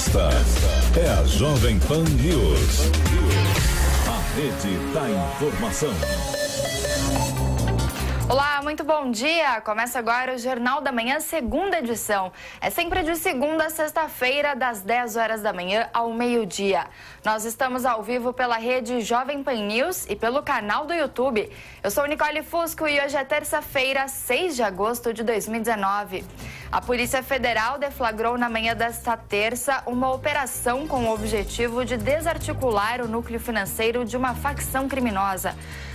Esta é a Jovem Pan News. A rede da informação. Olá, muito bom dia. Começa agora o Jornal da Manhã, segunda edição. É sempre de segunda a sexta-feira, das 10 horas da manhã ao meio-dia. Nós estamos ao vivo pela rede Jovem Pan News e pelo canal do YouTube. Eu sou Nicole Fusco e hoje é terça-feira, 6 de agosto de 2019. A Polícia Federal deflagrou na manhã desta terça uma operação com o objetivo de desarticular o núcleo financeiro de uma facção criminosa.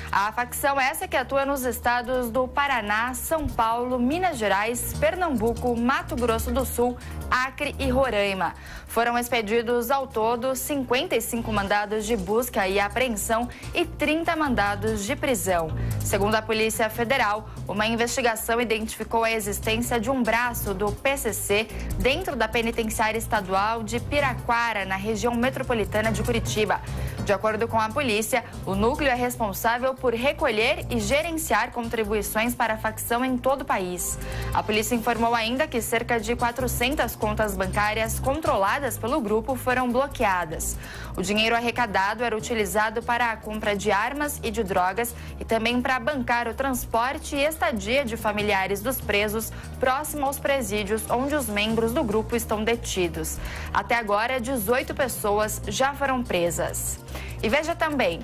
A facção essa que atua nos estados do Paraná, São Paulo, Minas Gerais, Pernambuco, Mato Grosso do Sul, Acre e Roraima. Foram expedidos ao todo 55 mandados de busca e apreensão e 30 mandados de prisão. Segundo a Polícia Federal, uma investigação identificou a existência de um braço do PCC dentro da penitenciária estadual de Piraquara, na região metropolitana de Curitiba. De acordo com a polícia, o núcleo é responsável por recolher e gerenciar contribuições para a facção em todo o país. A polícia informou ainda que cerca de 400 contas bancárias controladas pelo grupo foram bloqueadas. O dinheiro arrecadado era utilizado para a compra de armas e de drogas e também para bancar o transporte e estadia de familiares dos presos próximo aos presídios onde os membros do grupo estão detidos. Até agora, 18 pessoas já foram presas. E veja também: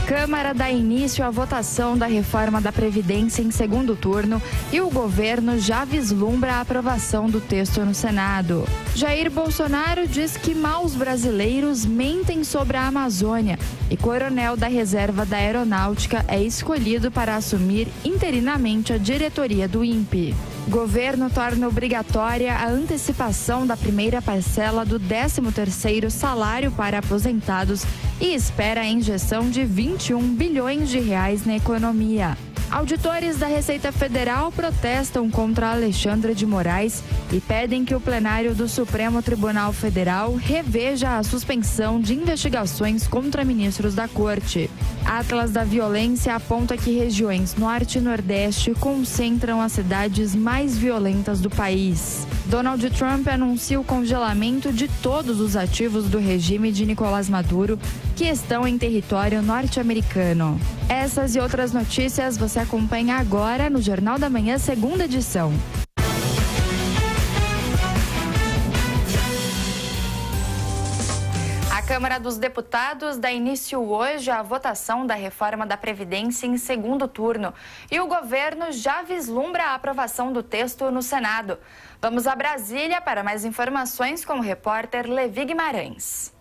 Câmara dá início à votação da reforma da Previdência em segundo turno e o governo já vislumbra a aprovação do texto no Senado. Jair Bolsonaro diz que maus brasileiros mentem sobre a Amazônia e coronel da Reserva da Aeronáutica é escolhido para assumir interinamente a diretoria do INPE. Governo torna obrigatória a antecipação da primeira parcela do 13º salário para aposentados e espera a injeção de 21 bilhões de reais na economia. Auditores da Receita Federal protestam contra Alexandre de Moraes e pedem que o plenário do Supremo Tribunal Federal reveja a suspensão de investigações contra ministros da Corte. Atlas da Violência aponta que regiões Norte e Nordeste concentram as cidades mais violentas do país. Donald Trump anuncia o congelamento de todos os ativos do regime de Nicolás Maduro que estão em território norte-americano. Essas e outras notícias você acompanha agora no Jornal da Manhã, segunda edição. A Câmara dos Deputados dá início hoje à votação da reforma da Previdência em segundo turno. E o governo já vislumbra a aprovação do texto no Senado. Vamos a Brasília para mais informações com o repórter Levi Guimarães.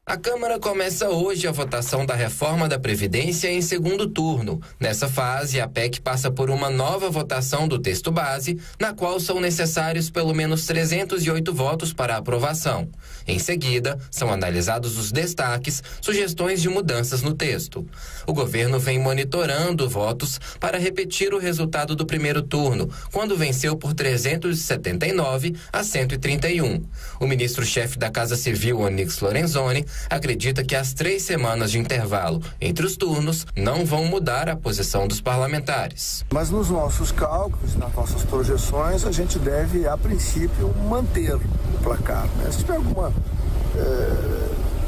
A Câmara começa hoje a votação da reforma da Previdência em segundo turno. Nessa fase, a PEC passa por uma nova votação do texto base, na qual são necessários pelo menos 308 votos para aprovação. Em seguida, são analisados os destaques, sugestões de mudanças no texto. O governo vem monitorando votos para repetir o resultado do primeiro turno, quando venceu por 379 a 131. O ministro-chefe da Casa Civil, Onyx Lorenzoni, acredita que as 3 semanas de intervalo entre os turnos não vão mudar a posição dos parlamentares. Mas nos nossos cálculos, nas nossas projeções, a gente deve, a princípio, manter o placar, né? Se tiver alguma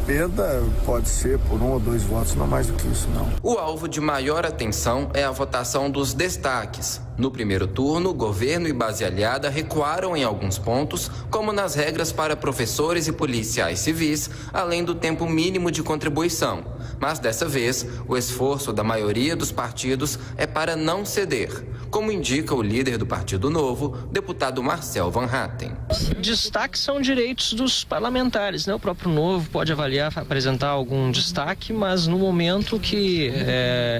perda, pode ser por 1 ou 2 votos, não mais do que isso, não. O alvo de maior atenção é a votação dos destaques. No primeiro turno, governo e base aliada recuaram em alguns pontos, como nas regras para professores e policiais civis, além do tempo mínimo de contribuição. Mas dessa vez, o esforço da maioria dos partidos é para não ceder, como indica o líder do Partido Novo, deputado Marcel Van Hatten. Destaques são direitos dos parlamentares, né? O próprio Novo pode avaliar, apresentar algum destaque, mas no momento que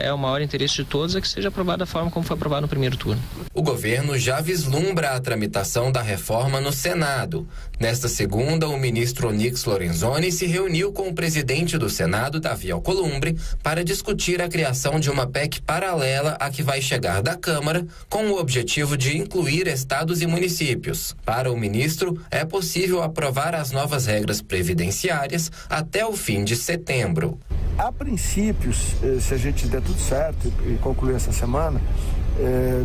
é o maior interesse de todos é que seja aprovado da forma como foi aprovado no primeiro turno. O governo já vislumbra a tramitação da reforma no Senado. Nesta segunda, o ministro Onyx Lorenzoni se reuniu com o presidente do Senado, Davi Alcolumbre, para discutir a criação de uma PEC paralela à que vai chegar da Câmara, com o objetivo de incluir estados e municípios. Para o ministro, é possível aprovar as novas regras previdenciárias até o fim de setembro. A princípio, se a gente der tudo certo e concluir essa semana,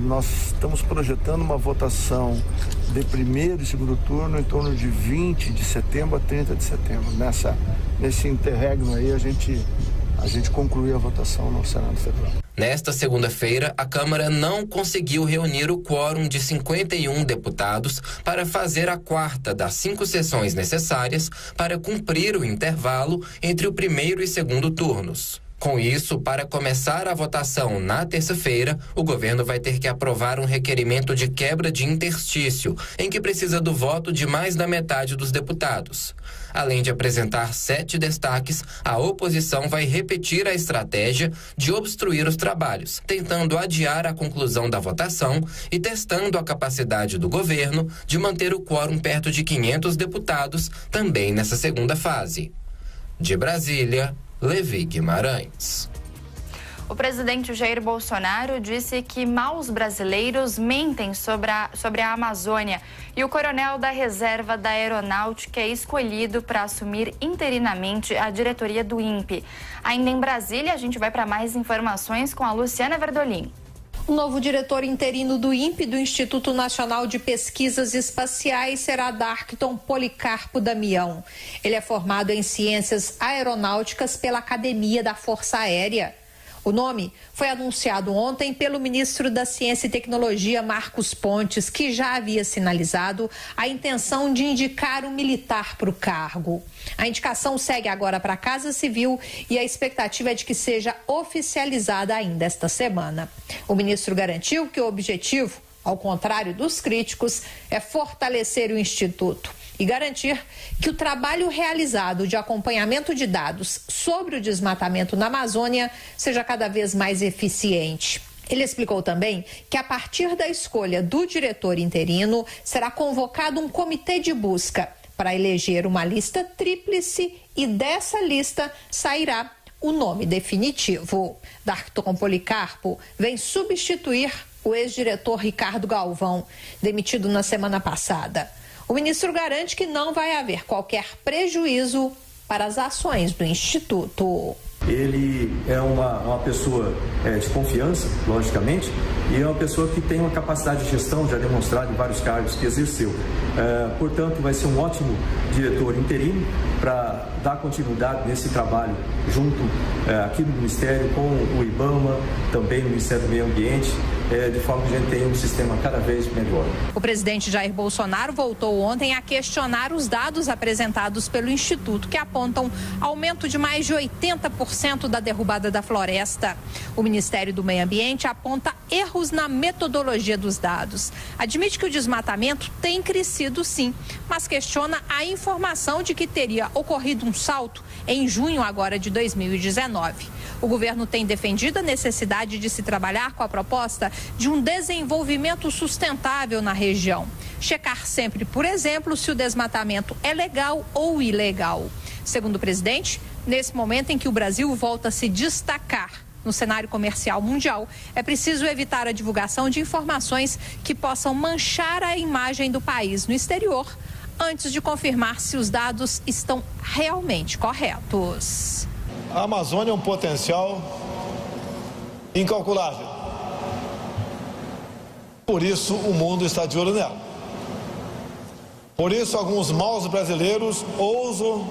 nós estamos projetando uma votação de primeiro e segundo turno em torno de 20 de setembro a 30 de setembro. Nesse interregno aí, a gente concluiu a votação no Senado Federal. Nesta segunda-feira, a Câmara não conseguiu reunir o quórum de 51 deputados para fazer a quarta das 5 sessões necessárias para cumprir o intervalo entre o primeiro e segundo turnos. Com isso, para começar a votação na terça-feira, o governo vai ter que aprovar um requerimento de quebra de interstício, em que precisa do voto de mais da metade dos deputados. Além de apresentar 7 destaques, a oposição vai repetir a estratégia de obstruir os trabalhos, tentando adiar a conclusão da votação e testando a capacidade do governo de manter o quórum perto de 500 deputados também nessa segunda fase. De Brasília, Levi Guimarães. O presidente Jair Bolsonaro disse que maus brasileiros mentem sobre a Amazônia e o coronel da reserva da Aeronáutica é escolhido para assumir interinamente a diretoria do INPE. Ainda em Brasília, a gente vai para mais informações com a Luciana Verdolim. O novo diretor interino do INPE, do Instituto Nacional de Pesquisas Espaciais, será Darkton Policarpo Damião. Ele é formado em Ciências Aeronáuticas pela Academia da Força Aérea. O nome foi anunciado ontem pelo ministro da Ciência e Tecnologia, Marcos Pontes, que já havia sinalizado a intenção de indicar um militar para o cargo. A indicação segue agora para a Casa Civil e a expectativa é de que seja oficializada ainda esta semana. O ministro garantiu que o objetivo, ao contrário dos críticos, é fortalecer o Instituto e garantir que o trabalho realizado de acompanhamento de dados sobre o desmatamento na Amazônia seja cada vez mais eficiente. Ele explicou também que, a partir da escolha do diretor interino, será convocado um comitê de busca para eleger uma lista tríplice e dessa lista sairá o nome definitivo. Darkton Policarpo vem substituir o ex-diretor Ricardo Galvão, demitido na semana passada. O ministro garante que não vai haver qualquer prejuízo para as ações do Instituto. Ele é uma pessoa de confiança, logicamente, e é uma pessoa que tem uma capacidade de gestão já demonstrada em vários cargos que exerceu. Portanto, vai ser um ótimo diretor interino para dar continuidade nesse trabalho junto aqui no Ministério, com o IBAMA, também no Ministério do Meio Ambiente, de forma que a gente tenha um sistema cada vez melhor. O presidente Jair Bolsonaro voltou ontem a questionar os dados apresentados pelo Instituto, que apontam aumento de mais de 80% da derrubada da floresta. O Ministério do Meio Ambiente aponta erros na metodologia dos dados. Admite que o desmatamento tem crescido sim, mas questiona a informação de que teria ocorrido um salto em junho agora de 2019. O governo tem defendido a necessidade de se trabalhar com a proposta de um desenvolvimento sustentável na região. Checar sempre, por exemplo, se o desmatamento é legal ou ilegal. Segundo o presidente, nesse momento em que o Brasil volta a se destacar no cenário comercial mundial, é preciso evitar a divulgação de informações que possam manchar a imagem do país no exterior, antes de confirmar se os dados estão realmente corretos. A Amazônia é um potencial incalculável. Por isso, o mundo está de olho nela. Por isso, alguns maus brasileiros ousam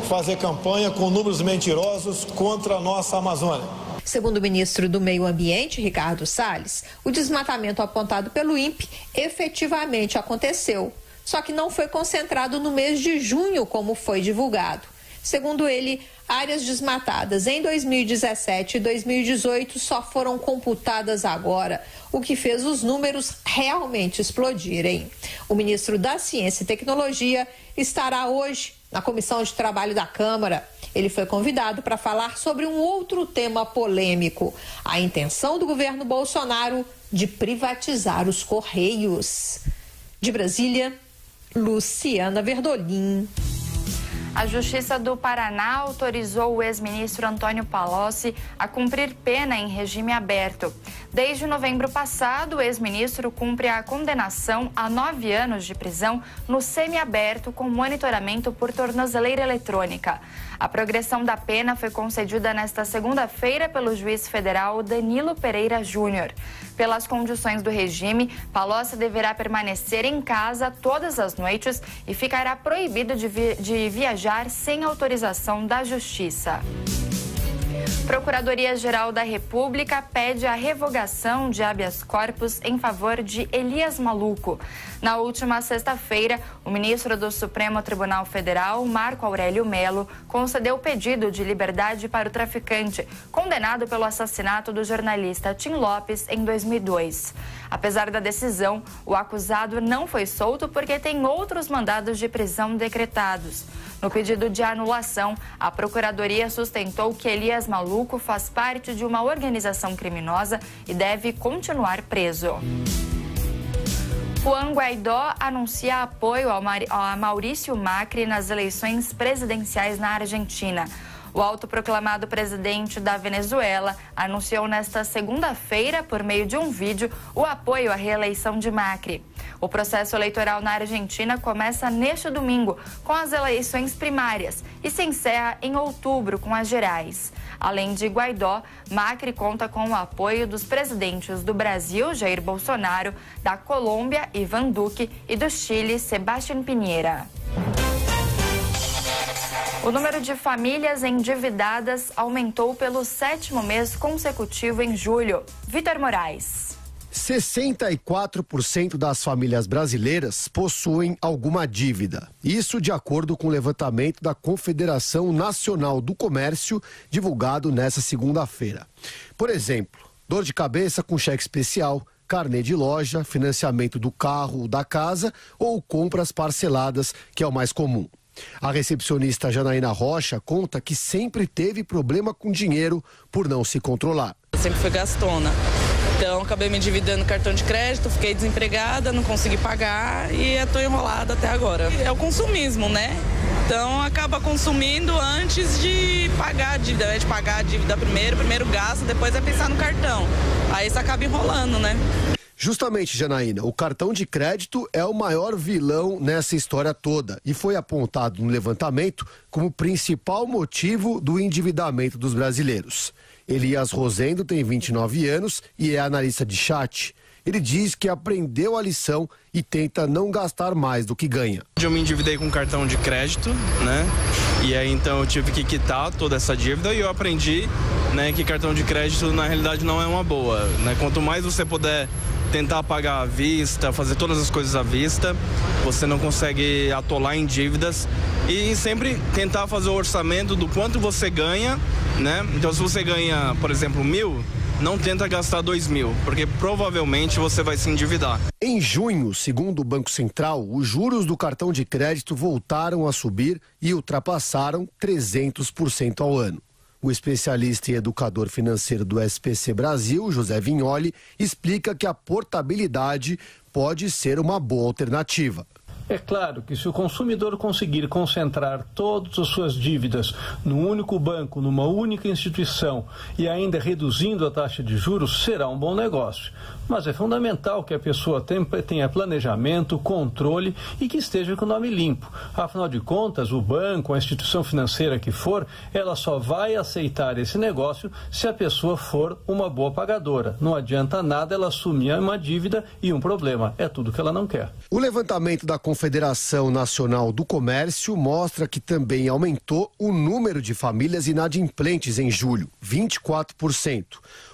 fazer campanha com números mentirosos contra a nossa Amazônia. Segundo o ministro do Meio Ambiente, Ricardo Salles, o desmatamento apontado pelo INPE efetivamente aconteceu, só que não foi concentrado no mês de junho, como foi divulgado. Segundo ele, áreas desmatadas em 2017 e 2018 só foram computadas agora, o que fez os números realmente explodirem. O ministro da Ciência e Tecnologia estará hoje na Comissão de Trabalho da Câmara. Ele foi convidado para falar sobre um outro tema polêmico: a intenção do governo Bolsonaro de privatizar os Correios. De Brasília, Luciana Verdolim. A Justiça do Paraná autorizou o ex-ministro Antônio Palocci a cumprir pena em regime aberto. Desde novembro passado, o ex-ministro cumpre a condenação a 9 anos de prisão no semiaberto com monitoramento por tornozeleira eletrônica. A progressão da pena foi concedida nesta segunda-feira pelo juiz federal Danilo Pereira Júnior. Pelas condições do regime, Palocci deverá permanecer em casa todas as noites e ficará proibido de viajar sem autorização da Justiça. Procuradoria-Geral da República pede a revogação de habeas corpus em favor de Elias Maluco. Na última sexta-feira, o ministro do Supremo Tribunal Federal, Marco Aurélio Mello, concedeu pedido de liberdade para o traficante, condenado pelo assassinato do jornalista Tim Lopes em 2002. Apesar da decisão, o acusado não foi solto porque tem outros mandados de prisão decretados. No pedido de anulação, a Procuradoria sustentou que Elias Maluco faz parte de uma organização criminosa e deve continuar preso. Juan Guaidó anuncia apoio a Maurício Macri nas eleições presidenciais na Argentina. O autoproclamado presidente da Venezuela anunciou nesta segunda-feira, por meio de um vídeo, o apoio à reeleição de Macri. O processo eleitoral na Argentina começa neste domingo, com as eleições primárias, e se encerra em outubro, com as gerais. Além de Guaidó, Macri conta com o apoio dos presidentes do Brasil, Jair Bolsonaro, da Colômbia, Ivan Duque, e do Chile, Sebastián Piñera. O número de famílias endividadas aumentou pelo 7º mês consecutivo em julho. Vitor Moraes. 64% das famílias brasileiras possuem alguma dívida. Isso de acordo com o levantamento da Confederação Nacional do Comércio, divulgado nesta segunda-feira. Por exemplo, dor de cabeça com cheque especial, carnê de loja, financiamento do carro ou da casa ou compras parceladas, que é o mais comum. A recepcionista Janaína Rocha conta que sempre teve problema com dinheiro por não se controlar. Eu sempre fui gastona, então acabei me endividando no cartão de crédito, fiquei desempregada, não consegui pagar e estou enrolada até agora. É o consumismo, né? Então acaba consumindo antes de pagar a dívida, né? De pagar a dívida primeiro gasta, depois vai pensar no cartão. Aí isso acaba enrolando, né? Justamente, Janaína, o cartão de crédito é o maior vilão nessa história toda e foi apontado no levantamento como principal motivo do endividamento dos brasileiros. Elias Rosendo tem 29 anos e é analista de chat. Ele diz que aprendeu a lição e tenta não gastar mais do que ganha. Eu me endividei com cartão de crédito, né? E aí então eu tive que quitar toda essa dívida e eu aprendi, né, que cartão de crédito na realidade não é uma boa, né? Quanto mais você puder tentar pagar à vista, fazer todas as coisas à vista, você não consegue atolar em dívidas e sempre tentar fazer o orçamento do quanto você ganha, né? Então se você ganha, por exemplo, 1.000, não tenta gastar 2.000, porque provavelmente você vai se endividar. Em junho, segundo o Banco Central, os juros do cartão de crédito voltaram a subir e ultrapassaram 300% ao ano. O especialista e educador financeiro do SPC Brasil, José Vignoli, explica que a portabilidade pode ser uma boa alternativa. É claro que se o consumidor conseguir concentrar todas as suas dívidas num único banco, numa única instituição e ainda reduzindo a taxa de juros, será um bom negócio. Mas é fundamental que a pessoa tenha planejamento, controle e que esteja com o nome limpo. Afinal de contas, o banco, a instituição financeira que for, ela só vai aceitar esse negócio se a pessoa for uma boa pagadora. Não adianta nada ela assumir uma dívida e um problema. É tudo que ela não quer. O levantamento da Confederação Nacional do Comércio mostra que também aumentou o número de famílias inadimplentes em julho, 24%.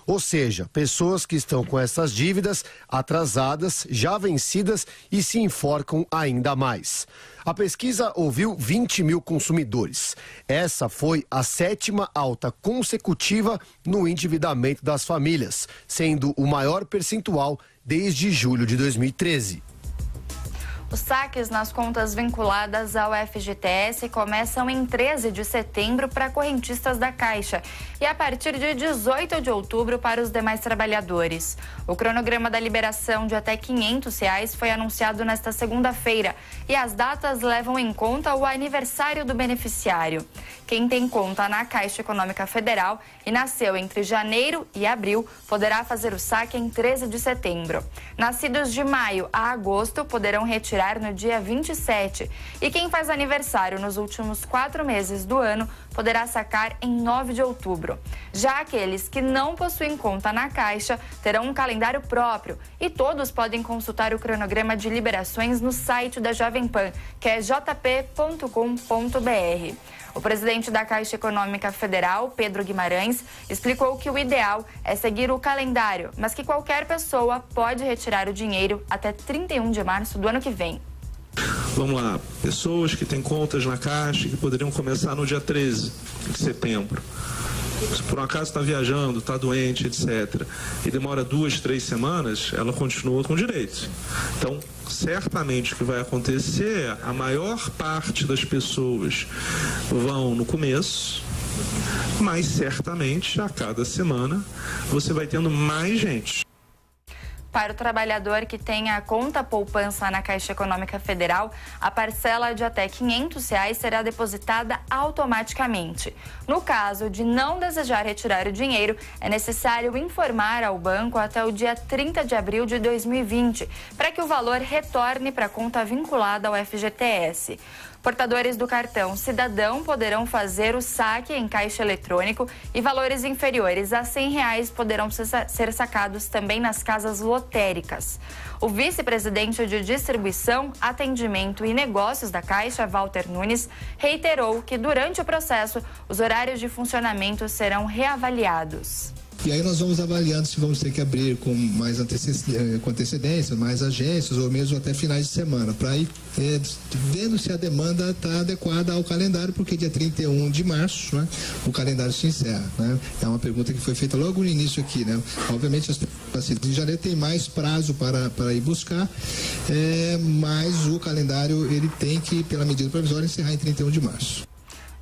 Ou seja, pessoas que estão com essas dívidas atrasadas, já vencidas e se enforcam ainda mais. A pesquisa ouviu 20 mil consumidores. Essa foi a 7ª alta consecutiva no endividamento das famílias, sendo o maior percentual desde julho de 2013. Os saques nas contas vinculadas ao FGTS começam em 13 de setembro para correntistas da Caixa e a partir de 18 de outubro para os demais trabalhadores. O cronograma da liberação de até R$ 500 foi anunciado nesta segunda-feira e as datas levam em conta o aniversário do beneficiário. Quem tem conta na Caixa Econômica Federal e nasceu entre janeiro e abril poderá fazer o saque em 13 de setembro. Nascidos de maio a agosto poderão retirar no dia 27. E quem faz aniversário nos últimos 4 meses do ano poderá sacar em 9 de outubro. Já aqueles que não possuem conta na Caixa terão um calendário próprio e todos podem consultar o cronograma de liberações no site da Jovem Pan, que é jp.com.br. O presidente da Caixa Econômica Federal, Pedro Guimarães, explicou que o ideal é seguir o calendário, mas que qualquer pessoa pode retirar o dinheiro até 31 de março do ano que vem. Vamos lá, pessoas que têm contas na Caixa que poderiam começar no dia 13 de setembro. Se por um acaso está viajando, está doente, etc., e demora 2, 3 semanas, ela continua com direito. Então, certamente o que vai acontecer, a maior parte das pessoas vão no começo, mas certamente a cada semana você vai tendo mais gente. Para o trabalhador que tenha a conta poupança na Caixa Econômica Federal, a parcela de até R$ 500 será depositada automaticamente. No caso de não desejar retirar o dinheiro, é necessário informar ao banco até o dia 30 de abril de 2020, para que o valor retorne para a conta vinculada ao FGTS. Portadores do cartão Cidadão poderão fazer o saque em caixa eletrônico e valores inferiores a R$ 100 poderão ser sacados também nas casas lotéricas. O vice-presidente de Distribuição, Atendimento e Negócios da Caixa, Walter Nunes, reiterou que durante o processo os horários de funcionamento serão reavaliados. E aí nós vamos avaliando se vamos ter que abrir com mais antecedência, mais agências ou mesmo até finais de semana, para ir vendo se a demanda está adequada ao calendário, porque dia 31 de março, né, o calendário se encerra. Né? É uma pergunta que foi feita logo no início aqui. Né? Obviamente as pessoas de janeiro tem mais prazo para ir buscar, mas o calendário ele tem que, pela medida provisória, encerrar em 31 de março.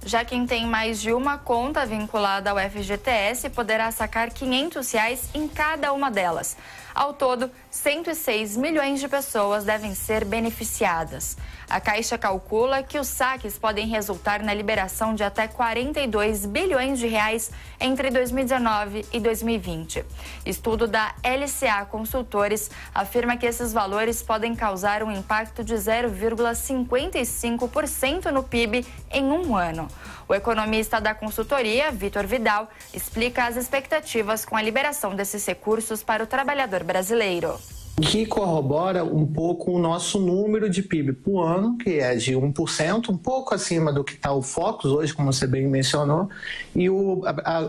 Já quem tem mais de uma conta vinculada ao FGTS poderá sacar R$ 500 em cada uma delas. Ao todo, 106 milhões de pessoas devem ser beneficiadas. A Caixa calcula que os saques podem resultar na liberação de até 42 bilhões de reais entre 2019 e 2020. Estudo da LCA Consultores afirma que esses valores podem causar um impacto de 0,55% no PIB em um ano. O economista da consultoria, Vitor Vidal, explica as expectativas com a liberação desses recursos para o trabalhador brasileiro. Que corrobora um pouco o nosso número de PIB por ano, que é de 1%, um pouco acima do que está o Focus hoje, como você bem mencionou, e o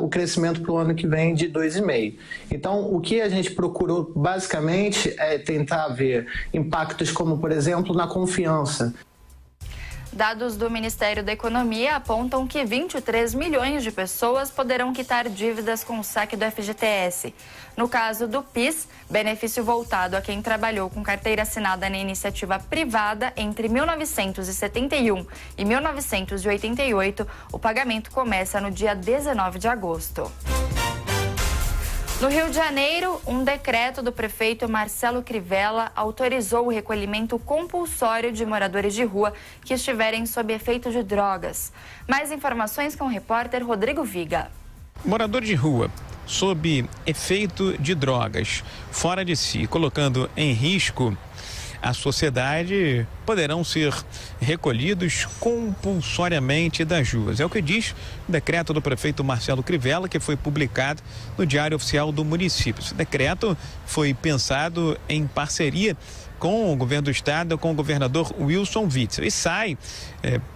crescimento para o ano que vem de 2,5%. Então, o que a gente procurou basicamente é tentar ver impactos como, por exemplo, na confiança. Dados do Ministério da Economia apontam que 23 milhões de pessoas poderão quitar dívidas com o saque do FGTS. No caso do PIS, benefício voltado a quem trabalhou com carteira assinada na iniciativa privada entre 1971 e 1988, o pagamento começa no dia 19 de agosto. No Rio de Janeiro, um decreto do prefeito Marcelo Crivella autorizou o recolhimento compulsório de moradores de rua que estiverem sob efeito de drogas. Mais informações com o repórter Rodrigo Viga. Morador de rua sob efeito de drogas, fora de si, colocando em risco a sociedade, poderão ser recolhidos compulsoriamente das ruas. É o que diz o decreto do prefeito Marcelo Crivella, que foi publicado no Diário Oficial do município. Esse decreto foi pensado em parceria com o governo do estado, com o governador Wilson Witzel, e sai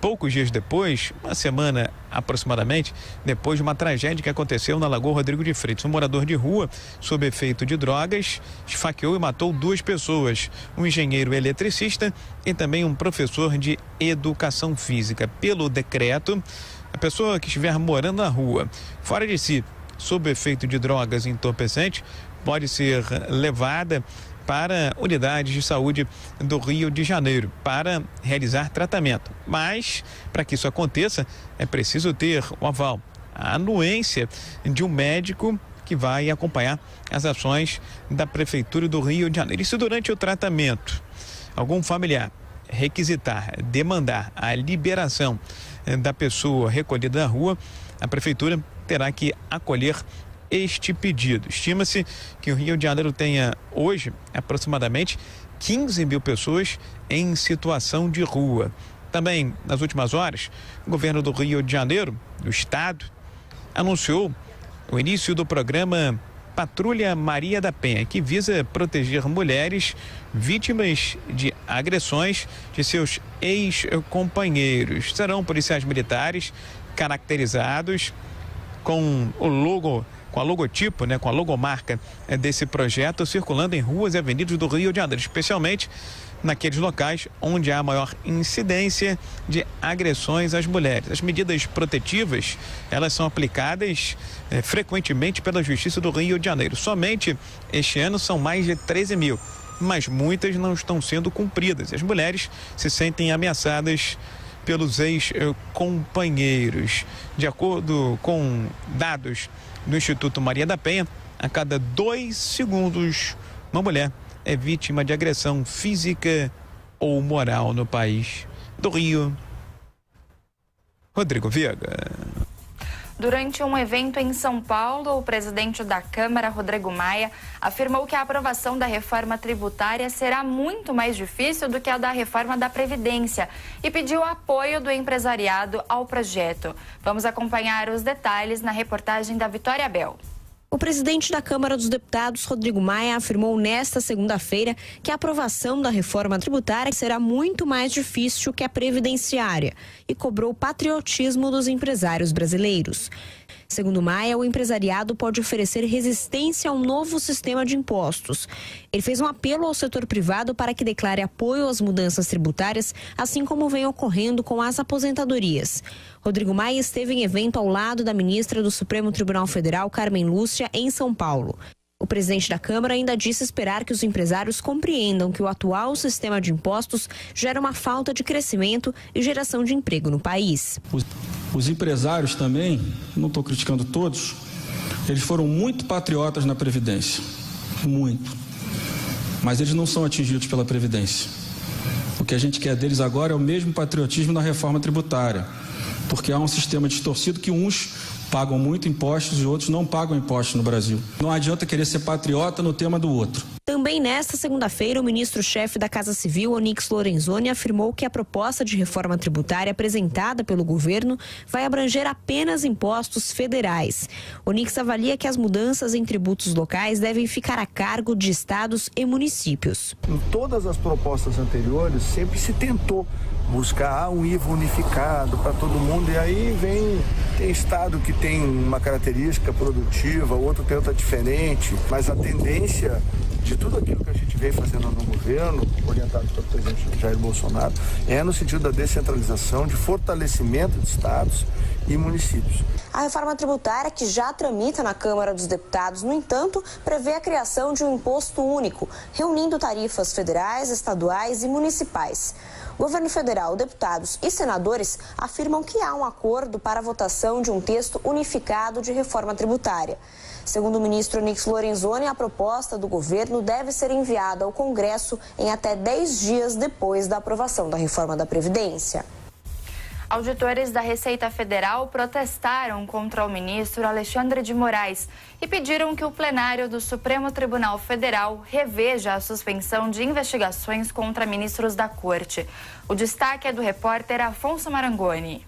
poucos dias depois, uma semana aproximadamente, depois de uma tragédia que aconteceu na Lagoa Rodrigo de Freitas. Um morador de rua, sob efeito de drogas, esfaqueou e matou 2 pessoas, um engenheiro eletricista e também um professor de educação física. Pelo decreto, a pessoa que estiver morando na rua, fora de si, sob efeito de drogas entorpecentes, pode ser levada para unidades de saúde do Rio de Janeiro para realizar tratamento. Mas, para que isso aconteça, é preciso ter o aval, a anuência de um médico que vai acompanhar as ações da Prefeitura do Rio de Janeiro. E se durante o tratamento algum familiar requisitar, demandar a liberação da pessoa recolhida da rua, a Prefeitura terá que acolher este pedido. Estima-se que o Rio de Janeiro tenha hoje aproximadamente 15 mil pessoas em situação de rua. Também, nas últimas horas, o governo do Rio de Janeiro, do estado, anunciou o início do programa Patrulha Maria da Penha, que visa proteger mulheres vítimas de agressões de seus ex-companheiros. Serão policiais militares caracterizados com o logo, com a logotipo, com a logomarca desse projeto, circulando em ruas e avenidas do Rio de Janeiro, especialmente naqueles locais onde há maior incidência de agressões às mulheres. As medidas protetivas, elas são aplicadas frequentemente pela Justiça do Rio de Janeiro. Somente este ano são mais de 13 mil, mas muitas não estão sendo cumpridas. As mulheres se sentem ameaçadas pelos ex-companheiros. De acordo com dados do Instituto Maria da Penha, a cada 2 segundos, uma mulher é vítima de agressão física ou moral no país. Do Rio, Rodrigo Viega. Durante um evento em São Paulo, o presidente da Câmara, Rodrigo Maia, afirmou que a aprovação da reforma tributária será muito mais difícil do que a da reforma da Previdência e pediu apoio do empresariado ao projeto. Vamos acompanhar os detalhes na reportagem da Vitória Bel. O presidente da Câmara dos Deputados, Rodrigo Maia, afirmou nesta segunda-feira que a aprovação da reforma tributária será muito mais difícil que a previdenciária e cobrou o patriotismo dos empresários brasileiros. Segundo Maia, o empresariado pode oferecer resistência a um novo sistema de impostos. Ele fez um apelo ao setor privado para que declare apoio às mudanças tributárias, assim como vem ocorrendo com as aposentadorias. Rodrigo Maia esteve em evento ao lado da ministra do Supremo Tribunal Federal, Carmen Lúcia, em São Paulo. O presidente da Câmara ainda disse esperar que os empresários compreendam que o atual sistema de impostos gera uma falta de crescimento e geração de emprego no país. Os empresários também, não estou criticando todos, eles foram muito patriotas na Previdência, muito. Mas eles não são atingidos pela Previdência. O que a gente quer deles agora é o mesmo patriotismo na reforma tributária, porque há um sistema distorcido que uns pagam muito impostos e outros não pagam impostos no Brasil. Não adianta querer ser patriota no tema do outro. Também nesta segunda-feira, o ministro-chefe da Casa Civil, Onyx Lorenzoni, afirmou que a proposta de reforma tributária apresentada pelo governo vai abranger apenas impostos federais. Onyx avalia que as mudanças em tributos locais devem ficar a cargo de estados e municípios. Em todas as propostas anteriores, sempre se tentou buscar um IVA unificado para todo mundo, e aí tem estado que tem uma característica produtiva, outro tem outra diferente, mas a tendência de tudo aquilo que a gente vem fazendo no governo, orientado pelo presidente Jair Bolsonaro, é no sentido da descentralização, de fortalecimento de estados e municípios. A reforma tributária, que já tramita na Câmara dos Deputados, no entanto, prevê a criação de um imposto único, reunindo tarifas federais, estaduais e municipais. O governo federal, deputados e senadores afirmam que há um acordo para a votação de um texto unificado de reforma tributária. Segundo o ministro Onyx Lorenzoni, a proposta do governo deve ser enviada ao Congresso em até 10 dias depois da aprovação da reforma da Previdência. Auditores da Receita Federal protestaram contra o ministro Alexandre de Moraes e pediram que o plenário do Supremo Tribunal Federal reveja a suspensão de investigações contra ministros da Corte. O destaque é do repórter Afonso Marangoni.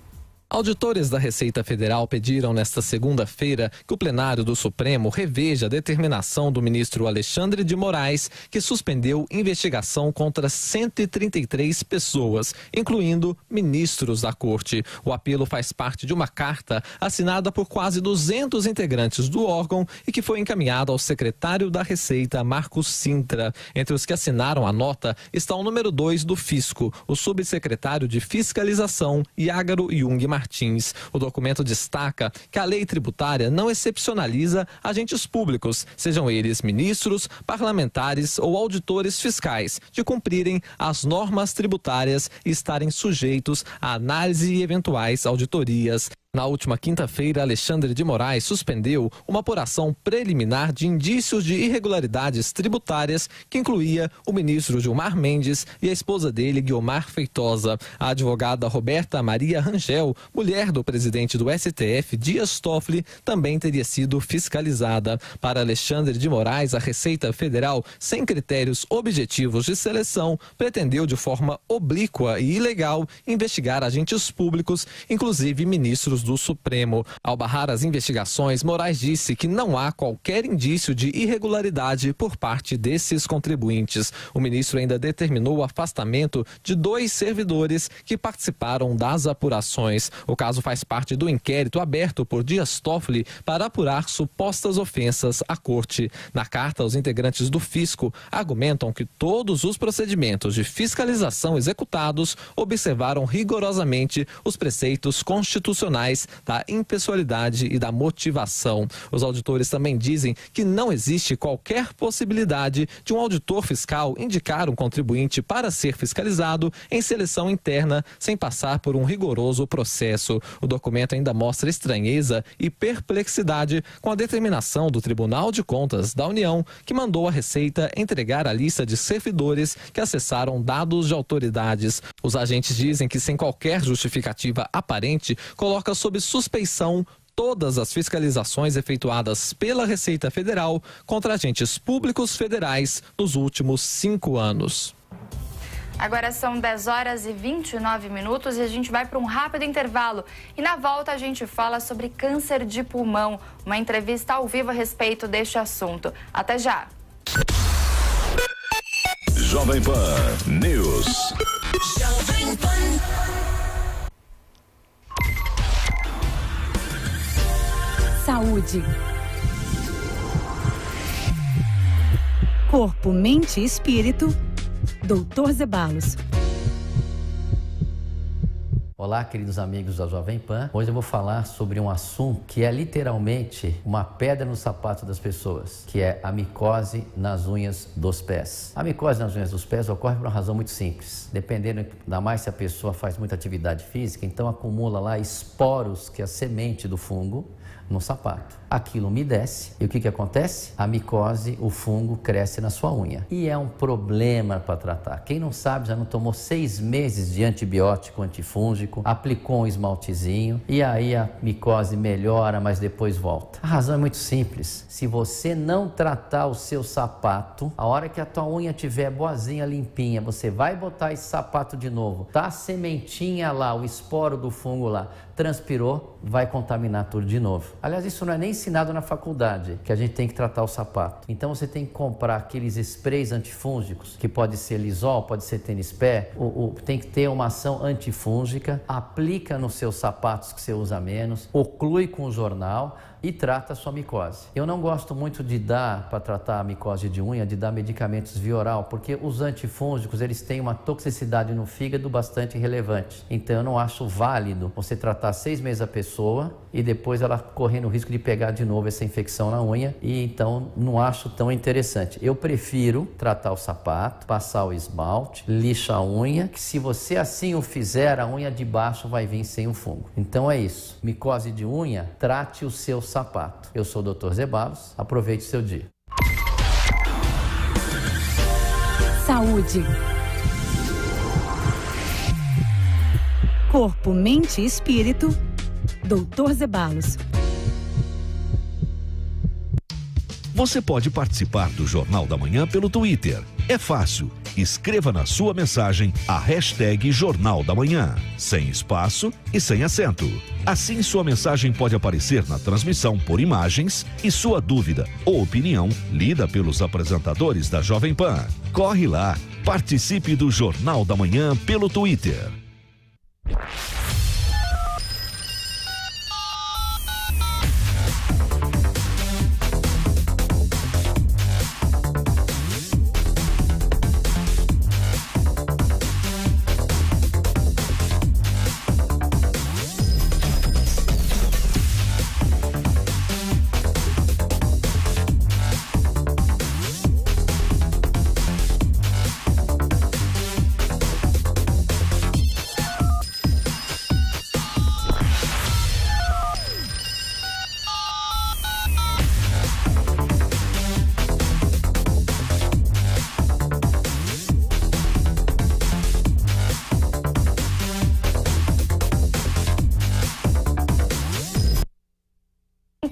Auditores da Receita Federal pediram nesta segunda-feira que o plenário do Supremo reveja a determinação do ministro Alexandre de Moraes, que suspendeu investigação contra 133 pessoas, incluindo ministros da Corte. O apelo faz parte de uma carta assinada por quase 200 integrantes do órgão e que foi encaminhada ao secretário da Receita, Marcos Sintra. Entre os que assinaram a nota está o número 2 do Fisco, o subsecretário de Fiscalização, Iágaro Jung Martins. O documento destaca que a lei tributária não excepcionaliza agentes públicos, sejam eles ministros, parlamentares ou auditores fiscais, de cumprirem as normas tributárias e estarem sujeitos a análise e eventuais auditorias. Na última quinta-feira, Alexandre de Moraes suspendeu uma apuração preliminar de indícios de irregularidades tributárias que incluía o ministro Gilmar Mendes e a esposa dele, Guiomar Feitosa. A advogada Roberta Maria Rangel, mulher do presidente do STF, Dias Toffoli, também teria sido fiscalizada. Para Alexandre de Moraes, a Receita Federal, sem critérios objetivos de seleção, pretendeu de forma oblíqua e ilegal investigar agentes públicos, inclusive ministros do Supremo. Ao barrar as investigações, Moraes disse que não há qualquer indício de irregularidade por parte desses contribuintes. O ministro ainda determinou o afastamento de 2 servidores que participaram das apurações. O caso faz parte do inquérito aberto por Dias Toffoli para apurar supostas ofensas à corte. Na carta, os integrantes do fisco argumentam que todos os procedimentos de fiscalização executados observaram rigorosamente os preceitos constitucionais da impessoalidade e da motivação. Os auditores também dizem que não existe qualquer possibilidade de um auditor fiscal indicar um contribuinte para ser fiscalizado em seleção interna sem passar por um rigoroso processo. O documento ainda mostra estranheza e perplexidade com a determinação do Tribunal de Contas da União, que mandou a Receita entregar a lista de servidores que acessaram dados de autoridades. Os agentes dizem que, sem qualquer justificativa aparente, coloca sob suspeição todas as fiscalizações efetuadas pela Receita Federal contra agentes públicos federais nos últimos 5 anos. Agora são 10h29 e a gente vai para um rápido intervalo. E na volta a gente fala sobre câncer de pulmão. Uma entrevista ao vivo a respeito deste assunto. Até já! Jovem Pan News. Jovem Pan. Saúde. Corpo, mente e espírito. Dr. Zeballos. Olá, queridos amigos da Jovem Pan. Hoje eu vou falar sobre um assunto que é literalmente uma pedra no sapato das pessoas, que é a micose nas unhas dos pés. A micose nas unhas dos pés ocorre por uma razão muito simples. Dependendo, ainda mais se a pessoa faz muita atividade física, então acumula lá esporos, que é a semente do fungo, no sapato. Aquilo umedece e o que acontece? A micose, o fungo, cresce na sua unha. E é um problema para tratar. Quem não sabe já não tomou 6 meses de antibiótico antifúngico, aplicou um esmaltezinho e aí a micose melhora, mas depois volta. A razão é muito simples. Se você não tratar o seu sapato, a hora que a tua unha estiver boazinha, limpinha, você vai botar esse sapato de novo, tá a sementinha lá, o esporo do fungo lá, transpirou, vai contaminar tudo de novo. Aliás, isso não é nem ensinado na faculdade, que a gente tem que tratar o sapato. Então você tem que comprar aqueles sprays antifúngicos, que pode ser Lysol, pode ser tênis pé, tem que ter uma ação antifúngica, aplica nos seus sapatos que você usa menos, oclui com o jornal e trata a sua micose. Eu não gosto muito de dar, para tratar a micose de unha, de dar medicamentos via oral, porque os antifúngicos, eles têm uma toxicidade no fígado bastante relevante. Então eu não acho válido você tratar 6 meses a pessoa e depois ela correndo o risco de pegar de novo essa infecção na unha, e então não acho tão interessante. Eu prefiro tratar o sapato, passar o esmalte, lixa a unha, que se você assim o fizer, a unha de baixo vai vir sem o fungo. Então é isso. Micose de unha, trate o seu sapato. Eu sou o Dr. Zeballos, aproveite o seu dia. Saúde. Corpo, mente e espírito. Dr. Zeballos. Você pode participar do Jornal da Manhã pelo Twitter. É fácil. Escreva na sua mensagem a hashtag Jornal da Manhã, sem espaço e sem acento. Assim, sua mensagem pode aparecer na transmissão por imagens e sua dúvida ou opinião lida pelos apresentadores da Jovem Pan. Corre lá, participe do Jornal da Manhã pelo Twitter.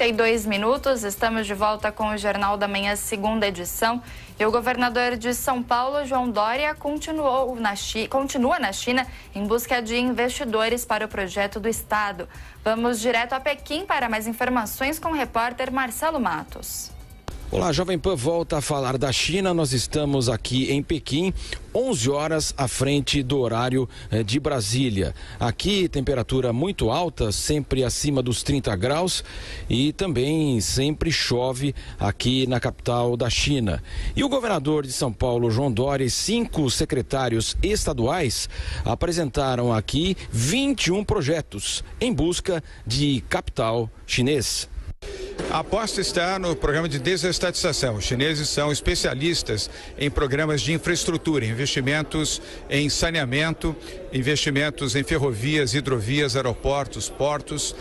32 minutos, estamos de volta com o Jornal da Manhã, segunda edição. E o governador de São Paulo, João Dória, continua na China em busca de investidores para o projeto do estado. Vamos direto a Pequim para mais informações com o repórter Marcelo Matos. Olá, Jovem Pan volta a falar da China. Nós estamos aqui em Pequim, 11 horas à frente do horário de Brasília. Aqui, temperatura muito alta, sempre acima dos 30 graus e também sempre chove aqui na capital da China. E o governador de São Paulo, João Dória, e 5 secretários estaduais apresentaram aqui 21 projetos em busca de capital chinês. A aposta está no programa de desestatização. Os chineses são especialistas em programas de infraestrutura, investimentos em saneamento, investimentos em ferrovias, hidrovias, aeroportos, portos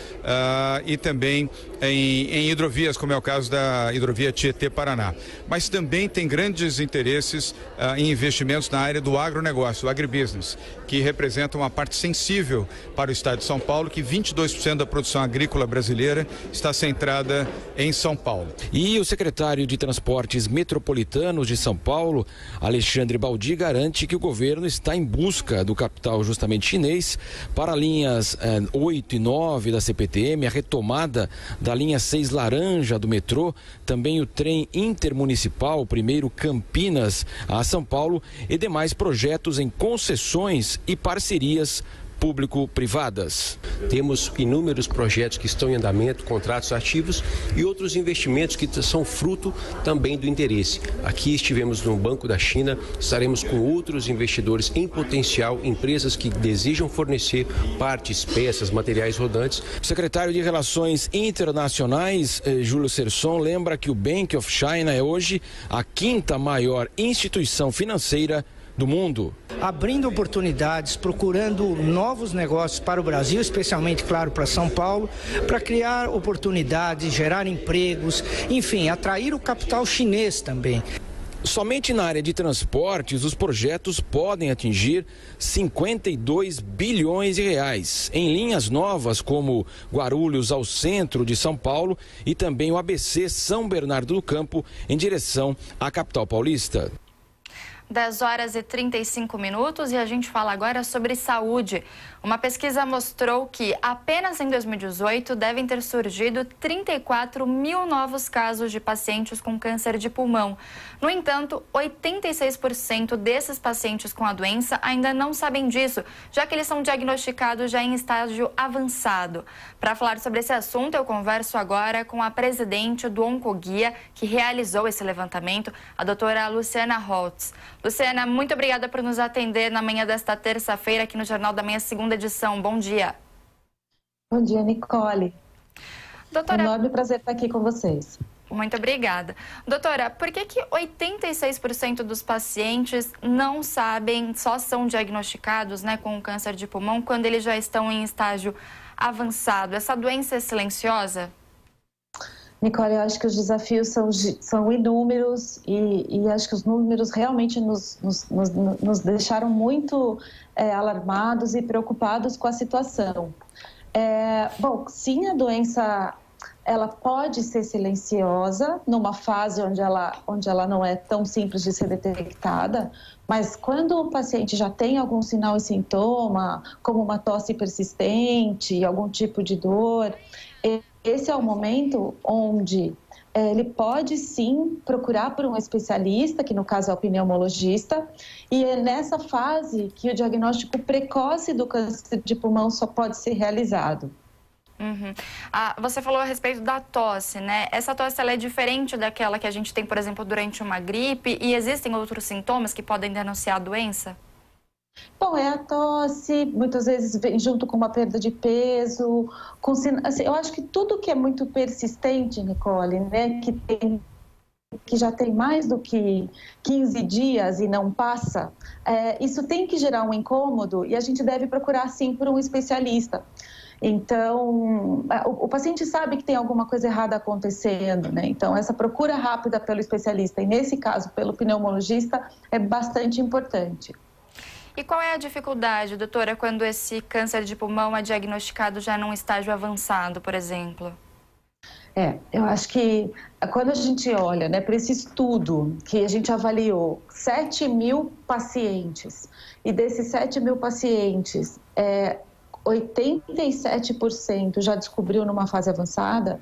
e também em hidrovias, como é o caso da hidrovia Tietê-Paraná. Mas também tem grandes interesses em investimentos na área do agronegócio, do agribusiness, que representa uma parte sensível para o estado de São Paulo, que 22% da produção agrícola brasileira está centrada em São Paulo. E o secretário de Transportes Metropolitanos de São Paulo, Alexandre Baldi, garante que o governo está em busca do capital justamente chinês para linhas 8 e 9 da CPTM, a retomada da linha 6 laranja do metrô, também o trem intermunicipal, o primeiro Campinas a São Paulo e demais projetos em concessões e parcerias público-privadas. Temos inúmeros projetos que estão em andamento, contratos ativos e outros investimentos que são fruto também do interesse. Aqui estivemos no Banco da China, estaremos com outros investidores em potencial, empresas que desejam fornecer partes, peças, materiais rodantes. O secretário de Relações Internacionais, Júlio Serson, lembra que o Bank of China é hoje a 5ª maior instituição financeira do mundo. Abrindo oportunidades, procurando novos negócios para o Brasil, especialmente, claro, para São Paulo, para criar oportunidades, gerar empregos, enfim, atrair o capital chinês também. Somente na área de transportes, os projetos podem atingir 52 bilhões de reais, em linhas novas como Guarulhos ao centro de São Paulo e também o ABC São Bernardo do Campo em direção à capital paulista. 10 horas e 35 minutos e a gente fala agora sobre saúde. Uma pesquisa mostrou que apenas em 2018 devem ter surgido 34 mil novos casos de pacientes com câncer de pulmão. No entanto, 86% desses pacientes com a doença ainda não sabem disso, já que eles são diagnosticados já em estágio avançado. Para falar sobre esse assunto, eu converso agora com a presidente do Oncoguia, que realizou esse levantamento, a doutora Luciana Holtz. Luciana, muito obrigada por nos atender na manhã desta terça-feira aqui no Jornal da Manhã, segunda edição. Bom dia. Bom dia, Nicole. Doutora... É um enorme prazer estar aqui com vocês. Muito obrigada. Doutora, por que 86% dos pacientes não sabem, só são diagnosticados, com câncer de pulmão quando eles já estão em estágio avançado? Essa doença é silenciosa? Nicole, eu acho que os desafios são inúmeros e acho que os números realmente nos deixaram muito alarmados e preocupados com a situação. Bom, sim, a doença ela pode ser silenciosa numa fase onde ela não é tão simples de ser detectada, mas quando o paciente já tem algum sinal e sintoma, como uma tosse persistente, algum tipo de dor, esse é o momento onde ele pode sim procurar por um especialista, que no caso é o pneumologista, e é nessa fase que o diagnóstico precoce do câncer de pulmão só pode ser realizado. Uhum. Você falou a respeito da tosse, né? Essa tosse ela é diferente daquela que a gente tem, por exemplo, durante uma gripe, e existem outros sintomas que podem denunciar a doença? Bom, é a tosse, muitas vezes vem junto com uma perda de peso, assim, eu acho que tudo que é muito persistente, Nicole, né, que já tem mais do que 15 dias e não passa, isso tem que gerar um incômodo e a gente deve procurar, sim, por um especialista. Então, o paciente sabe que tem alguma coisa errada acontecendo, né? Então, essa procura rápida pelo especialista, e nesse caso, pelo pneumologista, é bastante importante. E qual é a dificuldade, doutora, quando esse câncer de pulmão é diagnosticado já num estágio avançado, por exemplo? Eu acho que quando a gente olha, né, para esse estudo que a gente avaliou 7.000 pacientes, e desses 7.000 pacientes, 87% já descobriu numa fase avançada,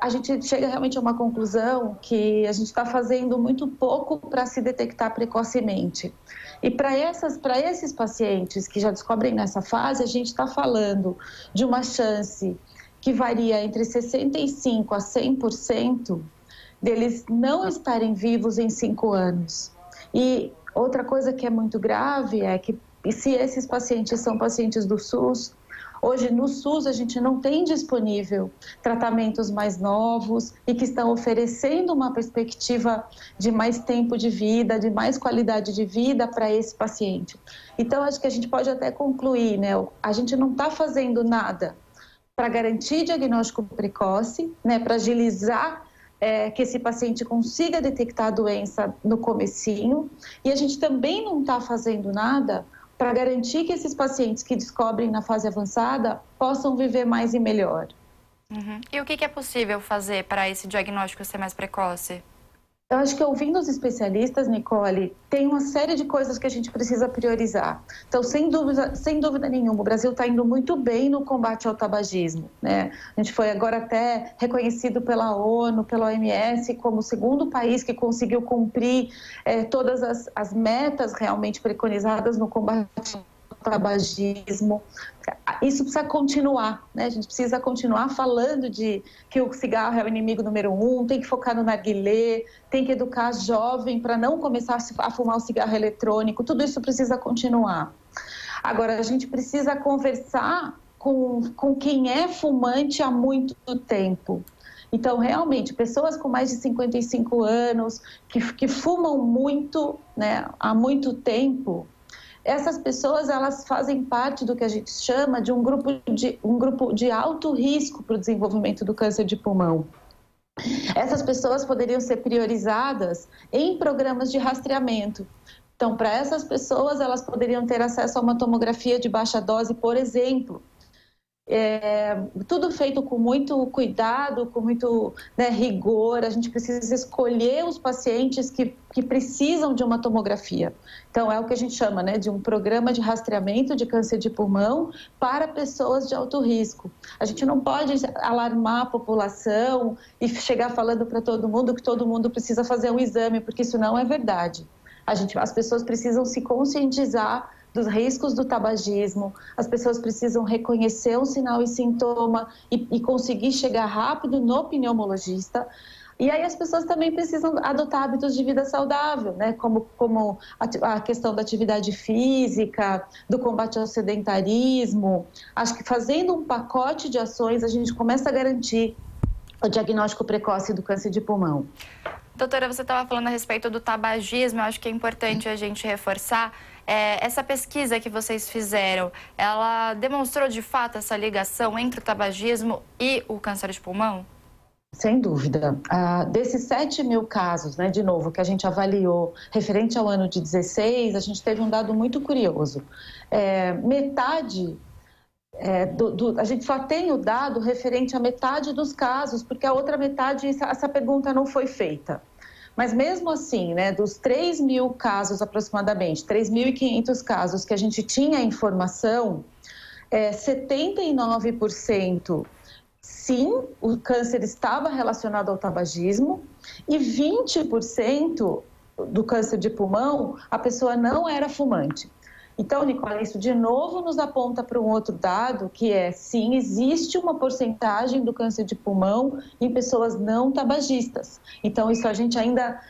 a gente chega realmente a uma conclusão que a gente está fazendo muito pouco para se detectar precocemente. E para esses pacientes que já descobrem nessa fase, a gente está falando de uma chance que varia entre 65% a 100% deles não estarem vivos em 5 anos. E outra coisa que é muito grave é que, se esses pacientes são pacientes do SUS, hoje no SUS a gente não tem disponível tratamentos mais novos e que estão oferecendo uma perspectiva de mais tempo de vida, de mais qualidade de vida para esse paciente. Então acho que a gente pode até concluir, né? A gente não está fazendo nada para garantir diagnóstico precoce, né? Para agilizar que esse paciente consiga detectar a doença no comecinho, e a gente também não está fazendo nada para garantir que esses pacientes que descobrem na fase avançada possam viver mais e melhor. E o que é possível fazer para esse diagnóstico ser mais precoce? Eu acho que, ouvindo os especialistas, Nicole, tem uma série de coisas que a gente precisa priorizar. Então, sem dúvida nenhuma, o Brasil está indo muito bem no combate ao tabagismo, né? A gente foi agora até reconhecido pela ONU, pela OMS, como o segundo país que conseguiu cumprir todas as metas realmente preconizadas no combate ao tabagismo. Isso precisa continuar, né? A gente precisa continuar falando de que o cigarro é o inimigo número 1, tem que focar no narguilé, tem que educar jovem para não começar a fumar o cigarro eletrônico, tudo isso precisa continuar. Agora, a gente precisa conversar com quem é fumante há muito tempo. Então, realmente, pessoas com mais de 55 anos, que fumam muito, né, há muito tempo, essas pessoas, elas fazem parte do que a gente chama de um grupo de alto risco para o desenvolvimento do câncer de pulmão. Essas pessoas poderiam ser priorizadas em programas de rastreamento. Então, para essas pessoas, elas poderiam ter acesso a uma tomografia de baixa dose, por exemplo. Tudo feito com muito cuidado, com muito, né, rigor. A gente precisa escolher os pacientes que precisam de uma tomografia. Então, é o que a gente chama, né, de um programa de rastreamento de câncer de pulmão para pessoas de alto risco. A gente não pode alarmar a população e chegar falando para todo mundo que todo mundo precisa fazer um exame, porque isso não é verdade. As pessoas precisam se conscientizar dos riscos do tabagismo, as pessoas precisam reconhecer um sinal e sintoma e conseguir chegar rápido no pneumologista. E aí as pessoas também precisam adotar hábitos de vida saudável, né? Como a questão da atividade física, do combate ao sedentarismo. Acho que fazendo um pacote de ações, a gente começa a garantir o diagnóstico precoce do câncer de pulmão. Doutora, você estava falando a respeito do tabagismo, eu acho que é importante a gente reforçar. Essa pesquisa que vocês fizeram, ela demonstrou de fato essa ligação entre o tabagismo e o câncer de pulmão? Sem dúvida. Desses 7.000 casos, né, de novo, que a gente avaliou referente ao ano de 16, a gente teve um dado muito curioso. Metade, a gente só tem o dado referente a metade dos casos, porque a outra metade, essa pergunta não foi feita. Mas mesmo assim, né, dos 3.000 casos aproximadamente, 3.500 casos que a gente tinha informação, 79% sim, o câncer estava relacionado ao tabagismo, e 20% do câncer de pulmão, a pessoa não era fumante. Então, Nicole, isso de novo nos aponta para um outro dado, que sim, existe uma porcentagem do câncer de pulmão em pessoas não tabagistas. Então, isso a gente ainda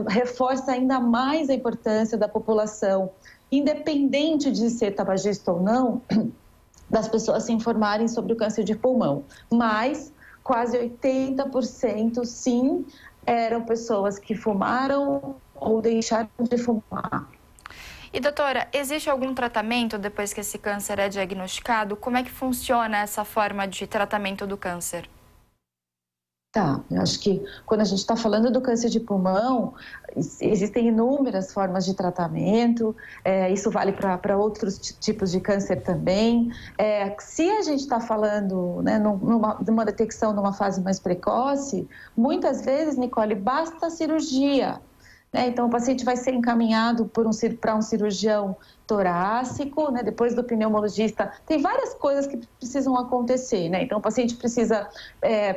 reforça ainda mais a importância da população, independente de ser tabagista ou não, das pessoas se informarem sobre o câncer de pulmão. Mas quase 80% sim eram pessoas que fumaram ou deixaram de fumar. E, doutora, existe algum tratamento depois que esse câncer é diagnosticado? Como é que funciona essa forma de tratamento do câncer? Tá, eu acho que quando a gente está falando do câncer de pulmão, existem inúmeras formas de tratamento, isso vale para outros tipos de câncer também. Se a gente está falando, né, numa detecção numa fase mais precoce, muitas vezes, Nicole, basta a cirurgia. Então, o paciente vai ser encaminhado para um cirurgião torácico, né? Depois do pneumologista. Tem várias coisas que precisam acontecer, né? Então, o paciente precisa,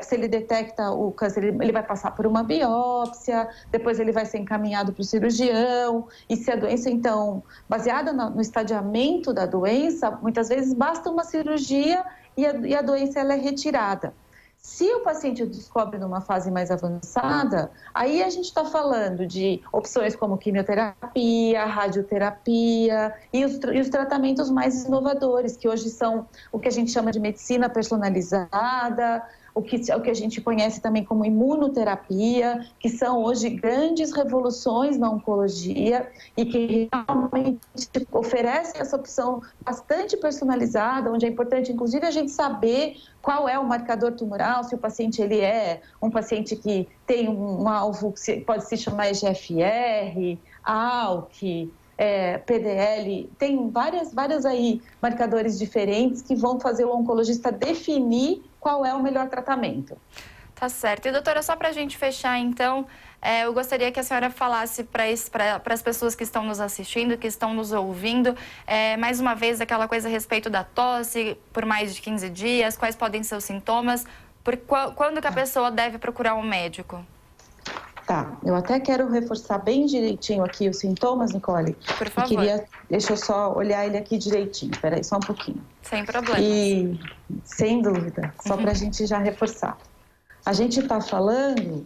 se ele detecta o câncer, ele vai passar por uma biópsia, depois ele vai ser encaminhado para o cirurgião. E se a doença, então, baseada no estadiamento da doença, muitas vezes basta uma cirurgia e a doença ela é retirada. Se o paciente descobre numa fase mais avançada, aí a gente está falando de opções como quimioterapia, radioterapia e os tratamentos mais inovadores, que hoje são o que a gente chama de medicina personalizada, o que a gente conhece também como imunoterapia, que são hoje grandes revoluções na oncologia e que realmente oferecem essa opção bastante personalizada, onde é importante, inclusive, a gente saber qual é o marcador tumoral, se o paciente ele é um paciente que tem um alvo que pode se chamar EGFR, ALK, PDL, tem várias aí marcadores diferentes que vão fazer o oncologista definir qual é o melhor tratamento. Tá certo. E, doutora, só para a gente fechar, então, eu gostaria que a senhora falasse para as pessoas que estão nos assistindo, que estão nos ouvindo, mais uma vez, aquela coisa a respeito da tosse por mais de 15 dias, quais podem ser os sintomas, quando que a pessoa deve procurar um médico? Tá, eu até quero reforçar bem direitinho aqui os sintomas, Nicole. Por favor. Deixa eu só olhar ele aqui direitinho, peraí, só um pouquinho. Sem problema. E, sem dúvida, só para a gente já reforçar. A gente está falando,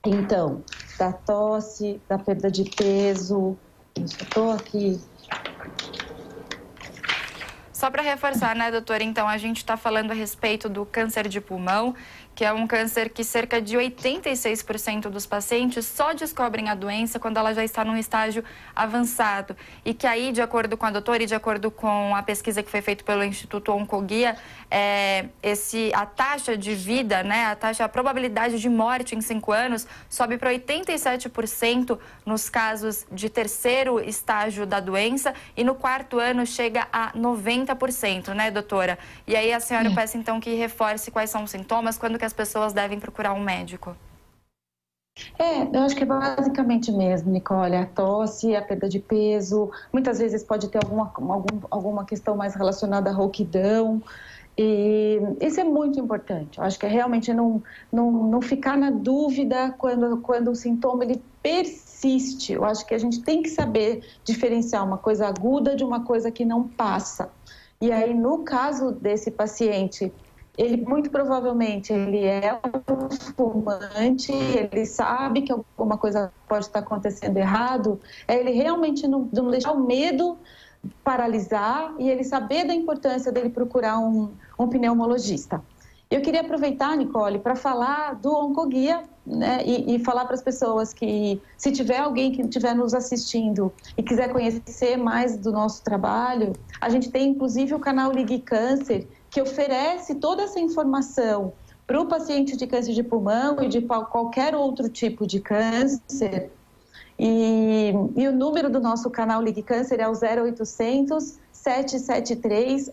então, da tosse, da perda de peso. Eu estou aqui. Só para reforçar, né, doutora? Então, a gente está falando a respeito do câncer de pulmão, que é um câncer que cerca de 86% dos pacientes só descobrem a doença quando ela já está num estágio avançado. E que aí, de acordo com a doutora e de acordo com a pesquisa que foi feita pelo Instituto Oncoguia, a taxa de vida, né, a probabilidade de morte em 5 anos sobe para 87% nos casos de terceiro estágio da doença e no 4º ano chega a 90%, né, doutora? E aí a senhora peça, então, que reforce quais são os sintomas, quando que as pessoas devem procurar um médico? Eu acho que é basicamente mesmo, Nicole, a tosse, a perda de peso, muitas vezes pode ter alguma questão mais relacionada à rouquidão, e isso é muito importante. Eu acho que é realmente não ficar na dúvida quando o sintoma ele persiste. Eu acho que a gente tem que saber diferenciar uma coisa aguda de uma coisa que não passa. E aí, no caso desse paciente, ele muito provavelmente ele é um fumante, ele sabe que alguma coisa pode estar acontecendo errado, ele realmente não deixar o medo paralisar e ele saber da importância dele procurar um pneumologista. Eu queria aproveitar, Nicole, para falar do Oncoguia, né, e falar para as pessoas que, se tiver alguém que estiver nos assistindo e quiser conhecer mais do nosso trabalho, a gente tem inclusive o canal Ligue Câncer, que oferece toda essa informação para o paciente de câncer de pulmão e de qualquer outro tipo de câncer. E o número do nosso canal Ligue Câncer é o 0800 773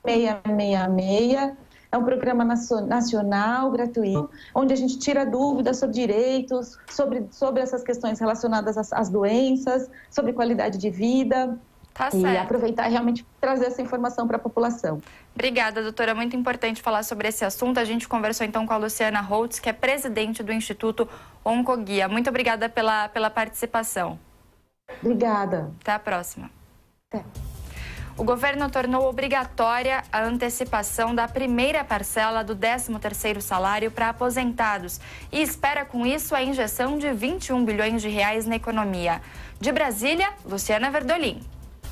1666. É um programa nacional, gratuito, onde a gente tira dúvidas sobre direitos, sobre essas questões relacionadas às doenças, sobre qualidade de vida. Tá certo. E aproveitar e realmente trazer essa informação para a população. Obrigada, doutora. Muito importante falar sobre esse assunto. A gente conversou então com a Luciana Holtz, que é presidente do Instituto Oncoguia. Muito obrigada pela participação. Obrigada. Até a próxima. Até. O governo tornou obrigatória a antecipação da primeira parcela do 13º salário para aposentados e espera com isso a injeção de 21 bilhões de reais na economia. De Brasília, Luciana Verdolim.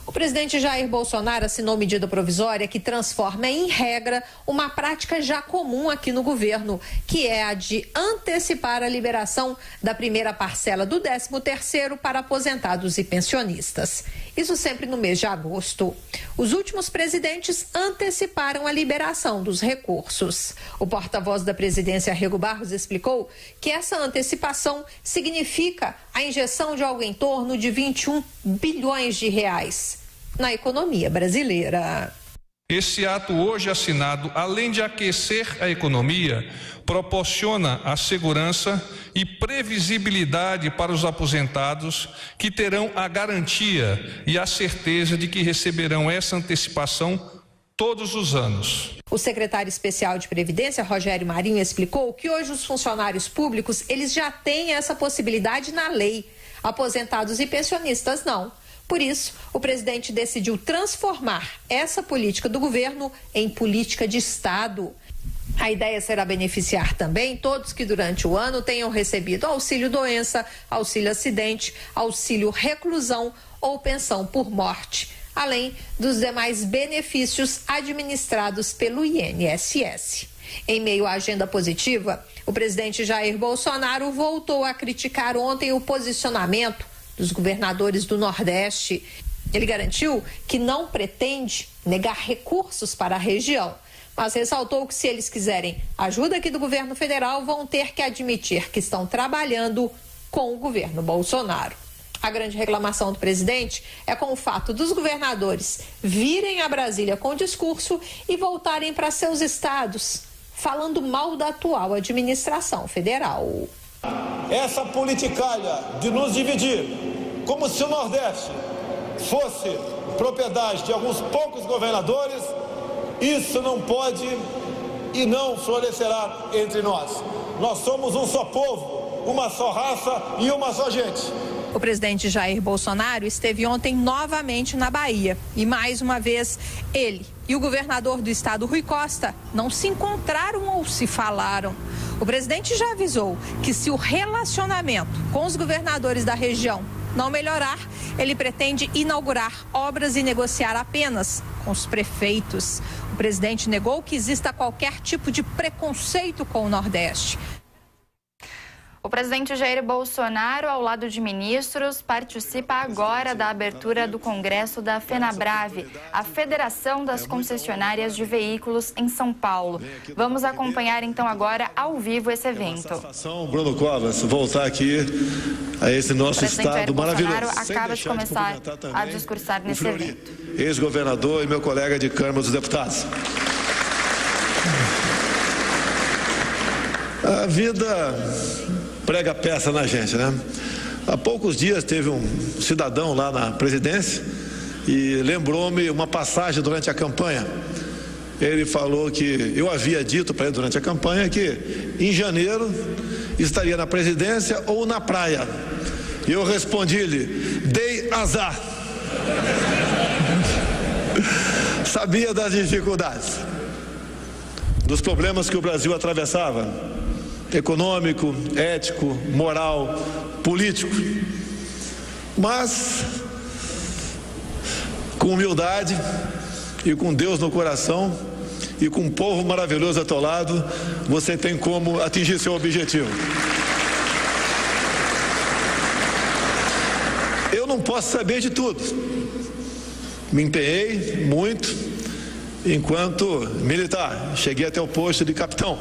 O presidente Jair Bolsonaro assinou medida provisória que transforma em regra uma prática já comum aqui no governo, que é a de antecipar a liberação da primeira parcela do 13º para aposentados e pensionistas. isso sempre no mês de agosto. Os últimos presidentes anteciparam a liberação dos recursos. O porta-voz da presidência, Rego Barros, explicou que essa antecipação significa a injeção de algo em torno de 21 bilhões de reais na economia brasileira. Esse ato hoje assinado, além de aquecer a economia, proporciona a segurança e previsibilidade para os aposentados, que terão a garantia e a certeza de que receberão essa antecipação todos os anos. O secretário especial de Previdência, Rogério Marinho, explicou que hoje os funcionários públicos eles já têm essa possibilidade na lei. Aposentados e pensionistas não. Por isso, o presidente decidiu transformar essa política do governo em política de Estado. A ideia será beneficiar também todos que durante o ano tenham recebido auxílio-doença, auxílio-acidente, auxílio-reclusão ou pensão por morte, além dos demais benefícios administrados pelo INSS. Em meio à agenda positiva, o presidente Jair Bolsonaro voltou a criticar ontem o posicionamento dos governadores do Nordeste. Ele garantiu que não pretende negar recursos para a região, mas ressaltou que se eles quiserem ajuda aqui do governo federal, vão ter que admitir que estão trabalhando com o governo Bolsonaro. A grande reclamação do presidente é com o fato dos governadores virem a Brasília com discurso e voltarem para seus estados, falando mal da atual administração federal. Essa politicalha de nos dividir, como se o Nordeste fosse propriedade de alguns poucos governadores, isso não pode e não florescerá entre nós. Nós somos um só povo, uma só raça e uma só gente. O presidente Jair Bolsonaro esteve ontem novamente na Bahia e, mais uma vez, ele e o governador do estado, Rui Costa, não se encontraram ou se falaram. O presidente já avisou que se o relacionamento com os governadores da região não melhorar, ele pretende inaugurar obras e negociar apenas com os prefeitos. O presidente negou que exista qualquer tipo de preconceito com o Nordeste. O presidente Jair Bolsonaro, ao lado de ministros, participa agora da abertura do Congresso da FenaBrave, a Federação das Concessionárias de Veículos em São Paulo. Vamos acompanhar então agora ao vivo esse evento. Bruno Covas, voltar aqui a esse nosso estado maravilhoso. O presidente Jair Bolsonaro acaba de começar a discursar nesse evento. Ex-governador e meu colega de Câmara dos Deputados. A vida prega peça na gente, né? Há poucos dias teve um cidadão lá na presidência e lembrou-me uma passagem durante a campanha. Ele falou que eu havia dito para ele durante a campanha que em janeiro estaria na presidência ou na praia. E eu respondi-lhe: dei azar. Sabia das dificuldades, dos problemas que o Brasil atravessava, econômico, ético, moral, político, mas com humildade e com Deus no coração e com um povo maravilhoso ao teu lado, você tem como atingir seu objetivo. Eu não posso saber de tudo. Me empenhei muito enquanto militar, cheguei até o posto de capitão.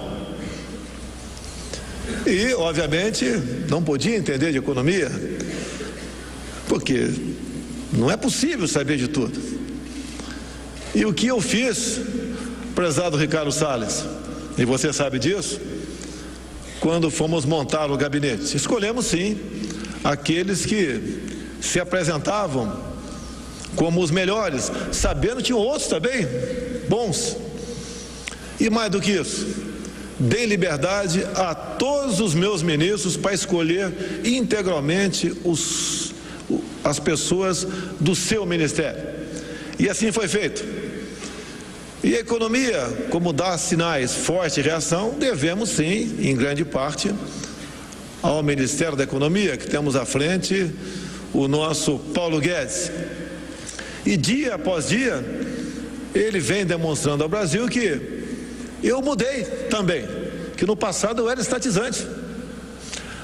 E, obviamente, não podia entender de economia, porque não é possível saber de tudo. E o que eu fiz, prezado Ricardo Salles, e você sabe disso, quando fomos montar o gabinete, escolhemos sim aqueles que se apresentavam como os melhores, sabendo que tinham outros também bons. E mais do que isso, dei liberdade a todos os meus ministros para escolher integralmente as pessoas do seu ministério. E assim foi feito. E a economia, como dá sinais forte de reação, devemos sim, em grande parte, ao Ministério da Economia, que temos à frente o nosso Paulo Guedes. E dia após dia, ele vem demonstrando ao Brasil que eu mudei também, que no passado eu era estatizante.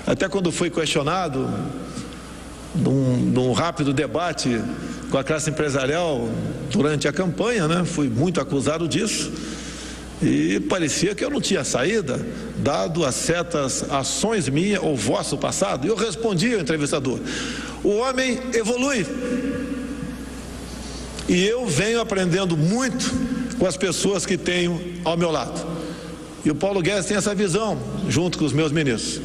Até quando fui questionado num rápido debate com a classe empresarial durante a campanha, né? Fui muito acusado disso e parecia que eu não tinha saída, dado as certas ações minhas ou vosso passado. E eu respondi ao entrevistador: o homem evolui. E eu venho aprendendo muito com as pessoas que tenho ao meu lado. E o Paulo Guedes tem essa visão, junto com os meus ministros.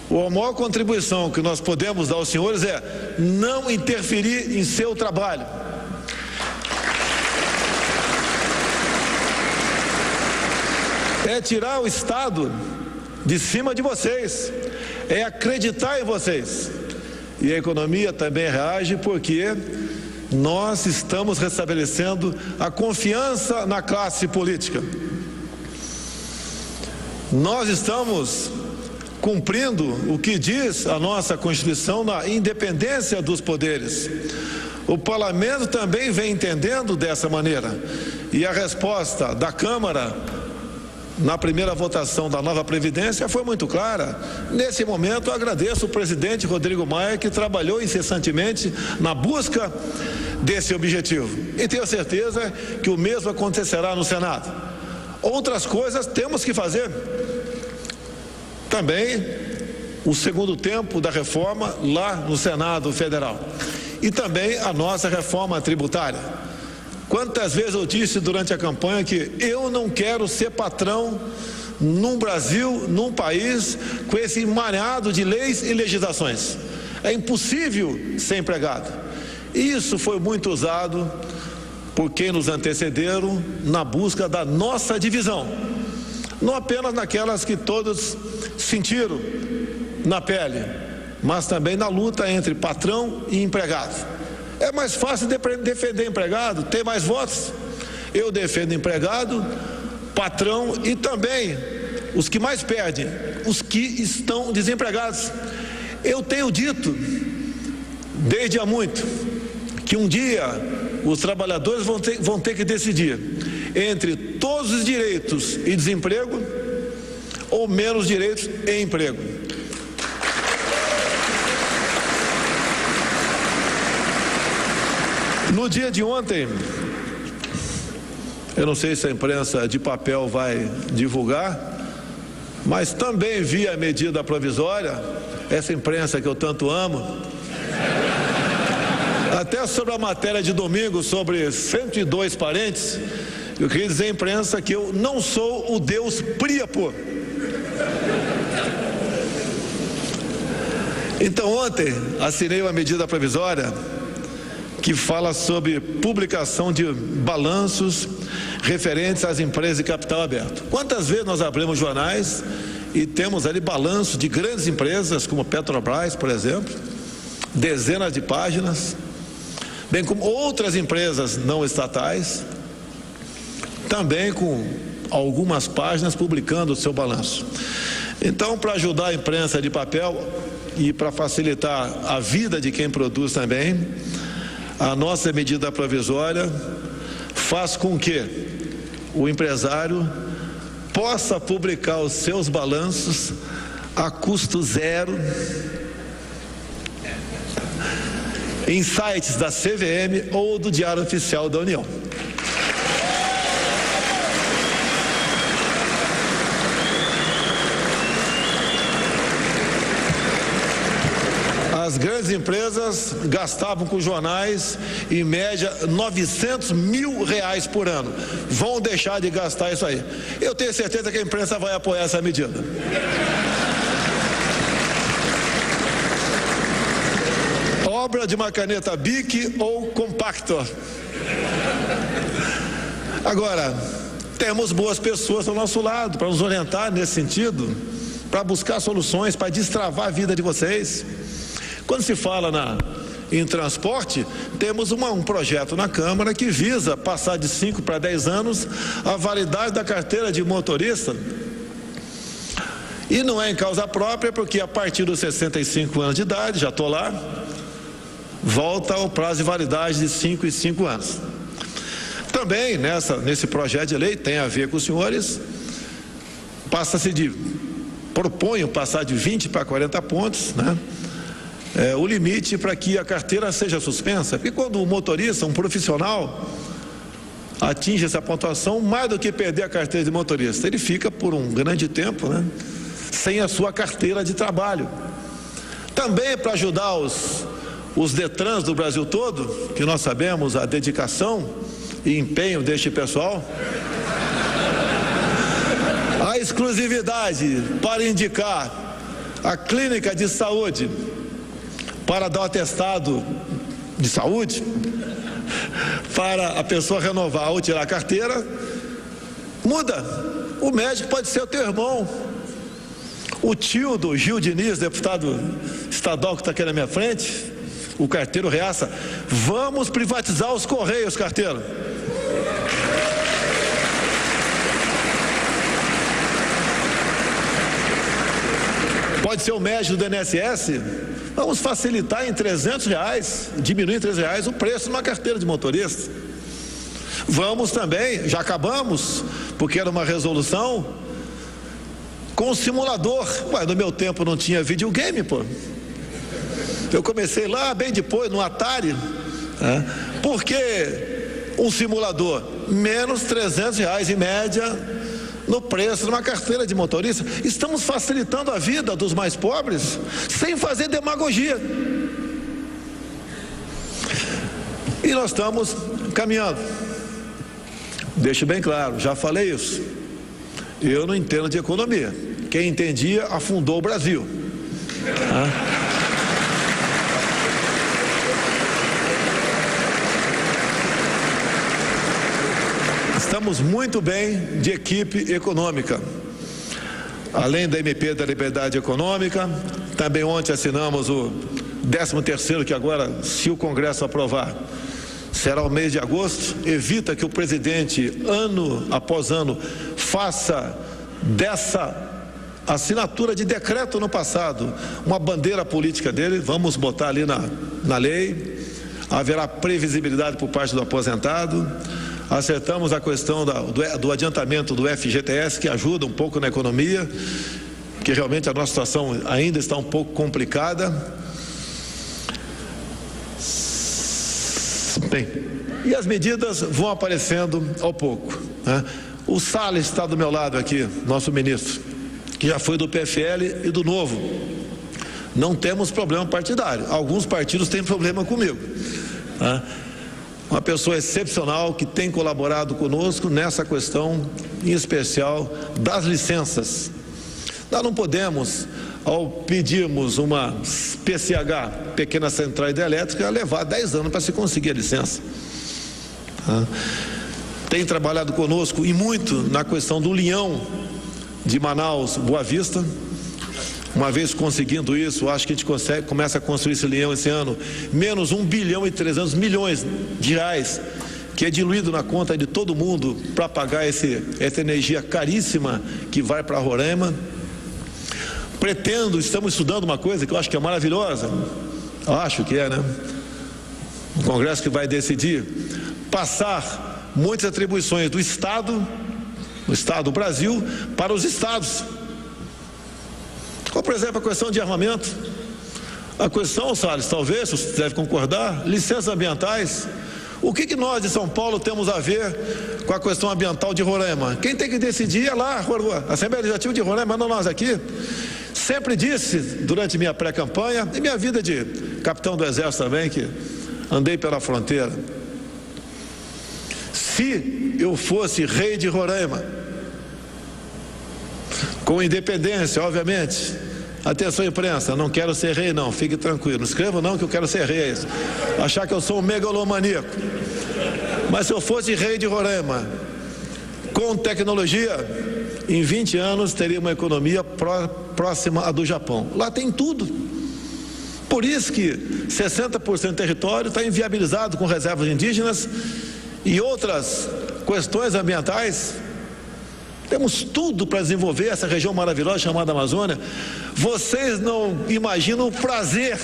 A maior contribuição que nós podemos dar aos senhores é não interferir em seu trabalho. É tirar o Estado de cima de vocês, é acreditar em vocês. E a economia também reage porque nós estamos restabelecendo a confiança na classe política. Nós estamos cumprindo o que diz a nossa Constituição na independência dos poderes. O Parlamento também vem entendendo dessa maneira. E a resposta da Câmara na primeira votação da nova Previdência foi muito clara. Nesse momento, eu agradeço o presidente Rodrigo Maia, que trabalhou incessantemente na busca desse objetivo. E tenho certeza que o mesmo acontecerá no Senado. Outras coisas temos que fazer. Também o segundo tempo da reforma lá no Senado Federal. E também a nossa reforma tributária. Quantas vezes eu disse durante a campanha que eu não quero ser patrão num Brasil, num país com esse emaranhado de leis e legislações. É impossível ser empregado. Isso foi muito usado por quem nos antecederam na busca da nossa divisão. Não apenas naquelas que todos sentiram na pele, mas também na luta entre patrão e empregado. É mais fácil defender empregado, ter mais votos. Eu defendo empregado, patrão e também os que mais perdem, os que estão desempregados. Eu tenho dito, desde há muito, que um dia os trabalhadores vão ter que decidir entre todos os direitos e desemprego ou menos direitos e emprego. No dia de ontem, eu não sei se a imprensa de papel vai divulgar, mas também vi a medida provisória, essa imprensa que eu tanto amo, até sobre a matéria de domingo sobre 102 parentes. Eu queria dizer à imprensa que eu não sou o Deus Príapo. Então ontem assinei uma medida provisória que fala sobre publicação de balanços referentes às empresas de capital aberto. Quantas vezes nós abrimos jornais e temos ali balanço de grandes empresas como Petrobras, por exemplo, dezenas de páginas, bem como outras empresas não estatais, também com algumas páginas publicando o seu balanço. Então, para ajudar a imprensa de papel e para facilitar a vida de quem produz também, a nossa medida provisória faz com que o empresário possa publicar os seus balanços a custo zero em sites da CVM ou do Diário Oficial da União. As grandes empresas gastavam com jornais, em média, R$900 mil por ano. Vão deixar de gastar isso aí. Eu tenho certeza que a imprensa vai apoiar essa medida. Obra de uma caneta Bic ou Compactor. Agora, temos boas pessoas ao nosso lado para nos orientar nesse sentido, para buscar soluções, para destravar a vida de vocês. Quando se fala em transporte, temos um projeto na Câmara que visa passar de 5 para 10 anos a validade da carteira de motorista. E não é em causa própria, porque a partir dos 65 anos de idade, já estou lá, volta ao prazo de validade de 5 e 5 anos. Também nesse projeto de lei, tem a ver com os senhores, proponho passar de 20 para 40 pontos, né? o limite para que a carteira seja suspensa, porque quando o motorista, um profissional, atinge essa pontuação, mais do que perder a carteira de motorista, ele fica por um grande tempo, né, sem a sua carteira de trabalho. Também para ajudar os Detrans do Brasil todo, que nós sabemos a dedicação e empenho deste pessoal, a exclusividade para indicar a clínica de saúde para dar o atestado de saúde, para a pessoa renovar ou tirar a carteira, muda. O médico pode ser o teu irmão, o tio do Gil Diniz, deputado estadual que está aqui na minha frente, o carteiro Reaça. Vamos privatizar os Correios, carteiro. Pode ser o médico do INSS. Vamos facilitar em R$300, diminuir em R$300 o preço de uma carteira de motorista. Vamos também, já acabamos, porque era uma resolução, com o simulador. Ué, no meu tempo não tinha videogame, pô. Eu comecei lá bem depois, no Atari. Por que um simulador? Menos R$300 em média no preço de uma carteira de motorista. Estamos facilitando a vida dos mais pobres sem fazer demagogia. E nós estamos caminhando. Deixo bem claro, já falei isso. Eu não entendo de economia. Quem entendia afundou o Brasil. Estamos muito bem de equipe econômica. Além da MP da Liberdade Econômica, também ontem assinamos o 13º, que agora, se o Congresso aprovar, será o mês de agosto. Evita que o presidente, ano após ano, faça dessa assinatura de decreto no passado uma bandeira política dele. Vamos botar ali na lei. Haverá previsibilidade por parte do aposentado. Acertamos a questão do adiantamento do FGTS, que ajuda um pouco na economia, que realmente a nossa situação ainda está um pouco complicada. Bem, e as medidas vão aparecendo ao pouco, né? O Salles está do meu lado aqui, nosso ministro, que já foi do PFL e do Novo. Não temos problema partidário. Alguns partidos têm problema comigo, né? Uma pessoa excepcional que tem colaborado conosco nessa questão, em especial das licenças. Nós não podemos, ao pedirmos uma PCH, pequena central hidrelétrica, levar 10 anos para se conseguir a licença. Tem trabalhado conosco e muito na questão do linhão de Manaus, Boa Vista. Uma vez conseguindo isso, acho que a gente começa a construir esse leão esse ano, menos 1 bilhão e 300 milhões de reais, que é diluído na conta de todo mundo para pagar essa energia caríssima que vai para Roraima. Estamos estudando uma coisa que eu acho que é maravilhosa, acho que é, né? O Congresso que vai decidir passar muitas atribuições do Estado do Brasil, para os estados. Como, por exemplo, a questão de armamento, a questão, Salles, talvez, você deve concordar, licenças ambientais. O que nós de São Paulo temos a ver com a questão ambiental de Roraima? Quem tem que decidir é lá, a Assembleia Legislativa de Roraima, não nós aqui. Sempre disse, durante minha pré-campanha, e minha vida de capitão do Exército também, que andei pela fronteira, se eu fosse rei de Roraima, com independência, obviamente. Atenção, imprensa, não quero ser rei não, fique tranquilo, não escreva não que eu quero ser rei, achar que eu sou um megalomaníaco. Mas se eu fosse rei de Roraima, com tecnologia, em 20 anos teria uma economia próxima à do Japão. Lá tem tudo. Por isso que 60% do território está inviabilizado com reservas indígenas e outras questões ambientais. Temos tudo para desenvolver essa região maravilhosa chamada Amazônia. Vocês não imaginam o prazer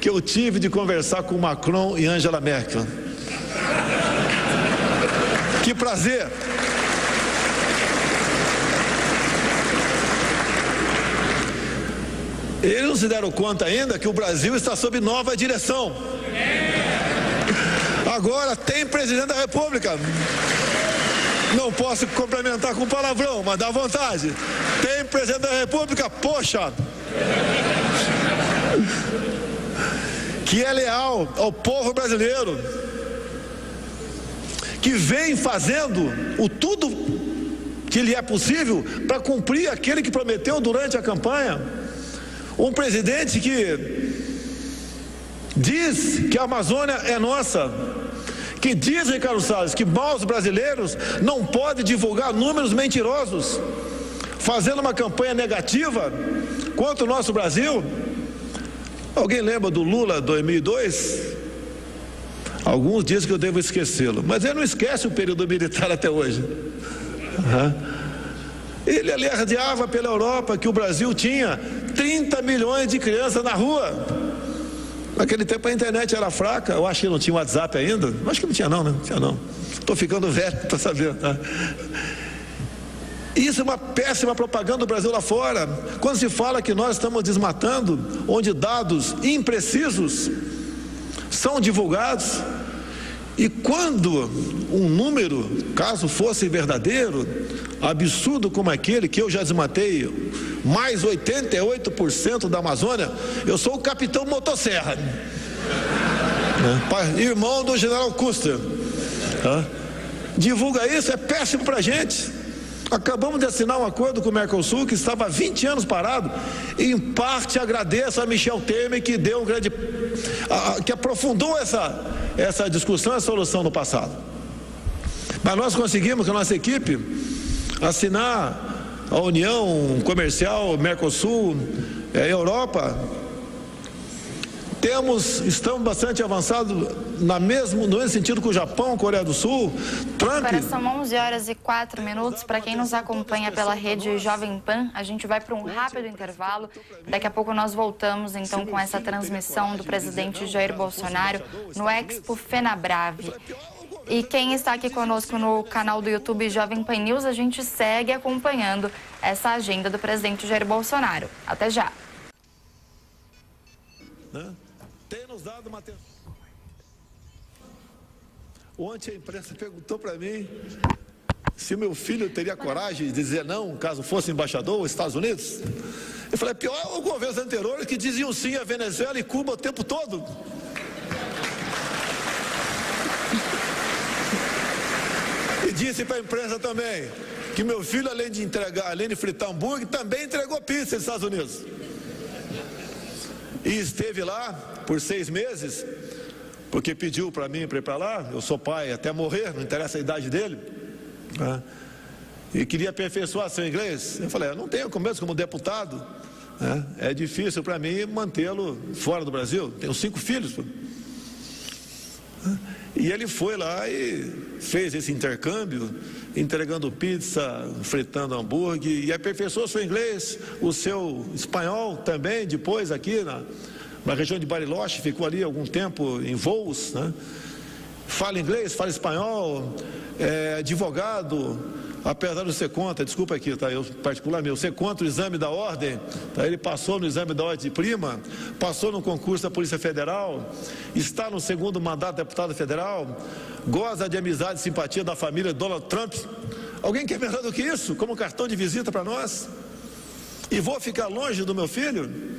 que eu tive de conversar com Macron e Angela Merkel. Que prazer! Eles não se deram conta ainda que o Brasil está sob nova direção. Agora tem presidente da República. Não posso complementar com palavrão, mas dá vontade. Tem presidente da República, poxa, que é leal ao povo brasileiro, que vem fazendo o tudo que lhe é possível para cumprir aquele que prometeu durante a campanha. Um presidente que diz que a Amazônia é nossa, que diz, Ricardo Salles, que nós brasileiros não podem divulgar números mentirosos, fazendo uma campanha negativa contra o nosso Brasil. Alguém lembra do Lula 2002? Alguns dizem que eu devo esquecê-lo, mas ele não esquece o período militar até hoje. Ele alerdeava pela Europa que o Brasil tinha 30 milhões de crianças na rua. Naquele tempo a internet era fraca, eu acho que não tinha WhatsApp ainda. Acho que não tinha não, né? Não tinha não. Estou ficando velho para saber. Tá? Isso é uma péssima propaganda do Brasil lá fora. Quando se fala que nós estamos desmatando, onde dados imprecisos são divulgados, e quando um número, caso fosse verdadeiro, absurdo como aquele que eu já desmatei, mais 88% da Amazônia, eu sou o capitão Motosserra, irmão do general Custer. Divulga isso, é péssimo para a gente. Acabamos de assinar um acordo com o Mercosul que estava há 20 anos parado. E em parte agradeço a Michel Temer que deu um grande, que aprofundou essa discussão, essa solução no passado. Mas nós conseguimos com a nossa equipe assinar a União Comercial Mercosul, Europa. Estamos bastante avançados no mesmo sentido com o Japão, Coreia do Sul, Trump. Agora são 11h04. Para quem nos acompanha pela rede Jovem Pan, a gente vai para um rápido intervalo. Daqui a pouco nós voltamos então com essa transmissão do presidente Jair Bolsonaro no Expo Fenabrave. E quem está aqui conosco no canal do YouTube Jovem Pan News, a gente segue acompanhando essa agenda do presidente Jair Bolsonaro. Até já. Tem nos dado uma atenção. Ontem a imprensa perguntou para mim se o meu filho teria coragem de dizer não, caso fosse embaixador dos Estados Unidos. Eu falei, pior é o governo anterior que diziam sim a Venezuela e Cuba o tempo todo. E disse para a imprensa também que meu filho, além de fritar hambúrguer, também entregou pizza nos Estados Unidos. E esteve lá por 6 meses, porque pediu para mim para ir para lá. Eu sou pai até morrer, não interessa a idade dele, né? E queria aperfeiçoar seu inglês. Eu falei, eu não tenho começo como deputado, né? É difícil para mim mantê-lo fora do Brasil. Tenho 5 filhos. E ele foi lá e fez esse intercâmbio, entregando pizza, fritando hambúrguer, e aperfeiçoou seu inglês, o seu espanhol também, depois aqui na região de Bariloche, ficou ali algum tempo em voos, né? Fala inglês, fala espanhol, é advogado, apesar de ser contra, desculpa aqui, tá? Eu particularmente, ser contra o exame da ordem, tá? Ele passou no exame da ordem de prima, passou no concurso da Polícia Federal, está no 2º mandato de deputado federal, goza de amizade e simpatia da família Donald Trump. Alguém quer melhor do que isso, como cartão de visita para nós? E vou ficar longe do meu filho?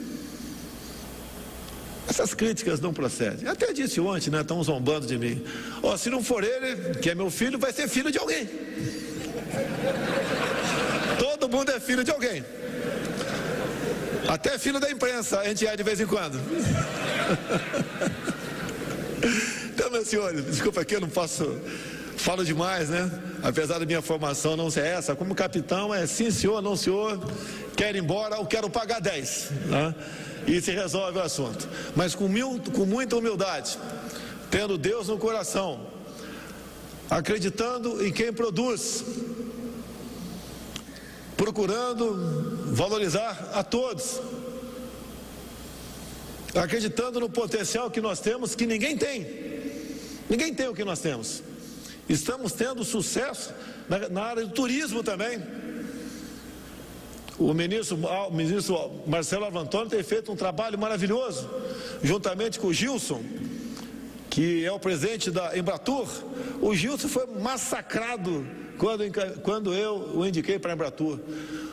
Essas críticas não procedem. Até disse ontem, né? Estão zombando de mim. Ó, se não for ele, que é meu filho, vai ser filho de alguém. Todo mundo é filho de alguém. Até filho da imprensa a gente é de vez em quando. Então, meus senhores, desculpa aqui, eu não falo demais, né? Apesar da minha formação não ser essa, como capitão é sim senhor, não senhor, quero ir embora ou quero pagar 10, né? E se resolve o assunto. Mas com muita humildade, tendo Deus no coração, acreditando em quem produz, procurando valorizar a todos, acreditando no potencial que nós temos, que ninguém tem. Ninguém tem o que nós temos. Estamos tendo sucesso na área do turismo também. O ministro Marcelo Alvo Antônio tem feito um trabalho maravilhoso, juntamente com o Gilson, que é o presidente da Embratur. O Gilson foi massacrado quando eu o indiquei para a Embratur.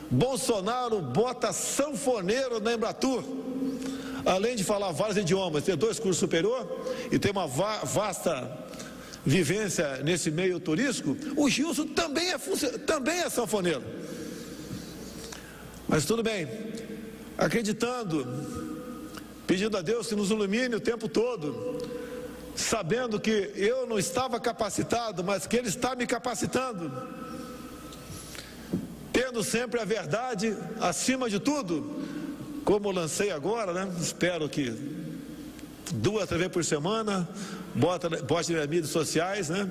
Bolsonaro bota sanfoneiro na Embratur. Além de falar vários idiomas, ter 2 cursos superior e ter uma vasta vivência nesse meio turístico, o Gilson também é sanfoneiro. Mas tudo bem, acreditando, pedindo a Deus que nos ilumine o tempo todo, sabendo que eu não estava capacitado, mas que Ele está me capacitando, tendo sempre a verdade acima de tudo, como lancei agora, né? Espero que 2 vezes por semana, bote nas mídias sociais, né?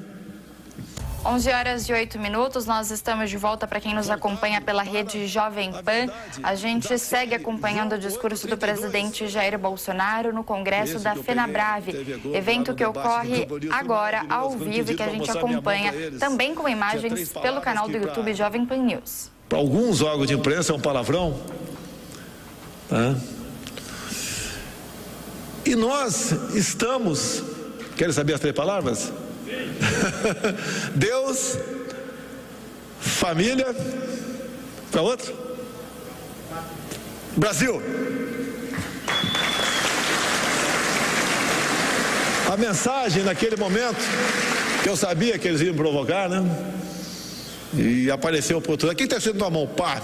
11h08, nós estamos de volta para quem nos acompanha pela rede Jovem Pan. A gente segue acompanhando o discurso do presidente Jair Bolsonaro no Congresso da FenaBrave, evento que ocorre agora ao vivo e que a gente acompanha também com imagens pelo canal do YouTube Jovem Pan News. Para alguns órgãos de imprensa é um palavrão, né? E nós estamos, querem saber as 3 palavras? Deus, família, para outro? Brasil. A mensagem naquele momento, que eu sabia que eles iam provocar, né? E apareceu a oportunidade. Quem está sendo na mão? Pá!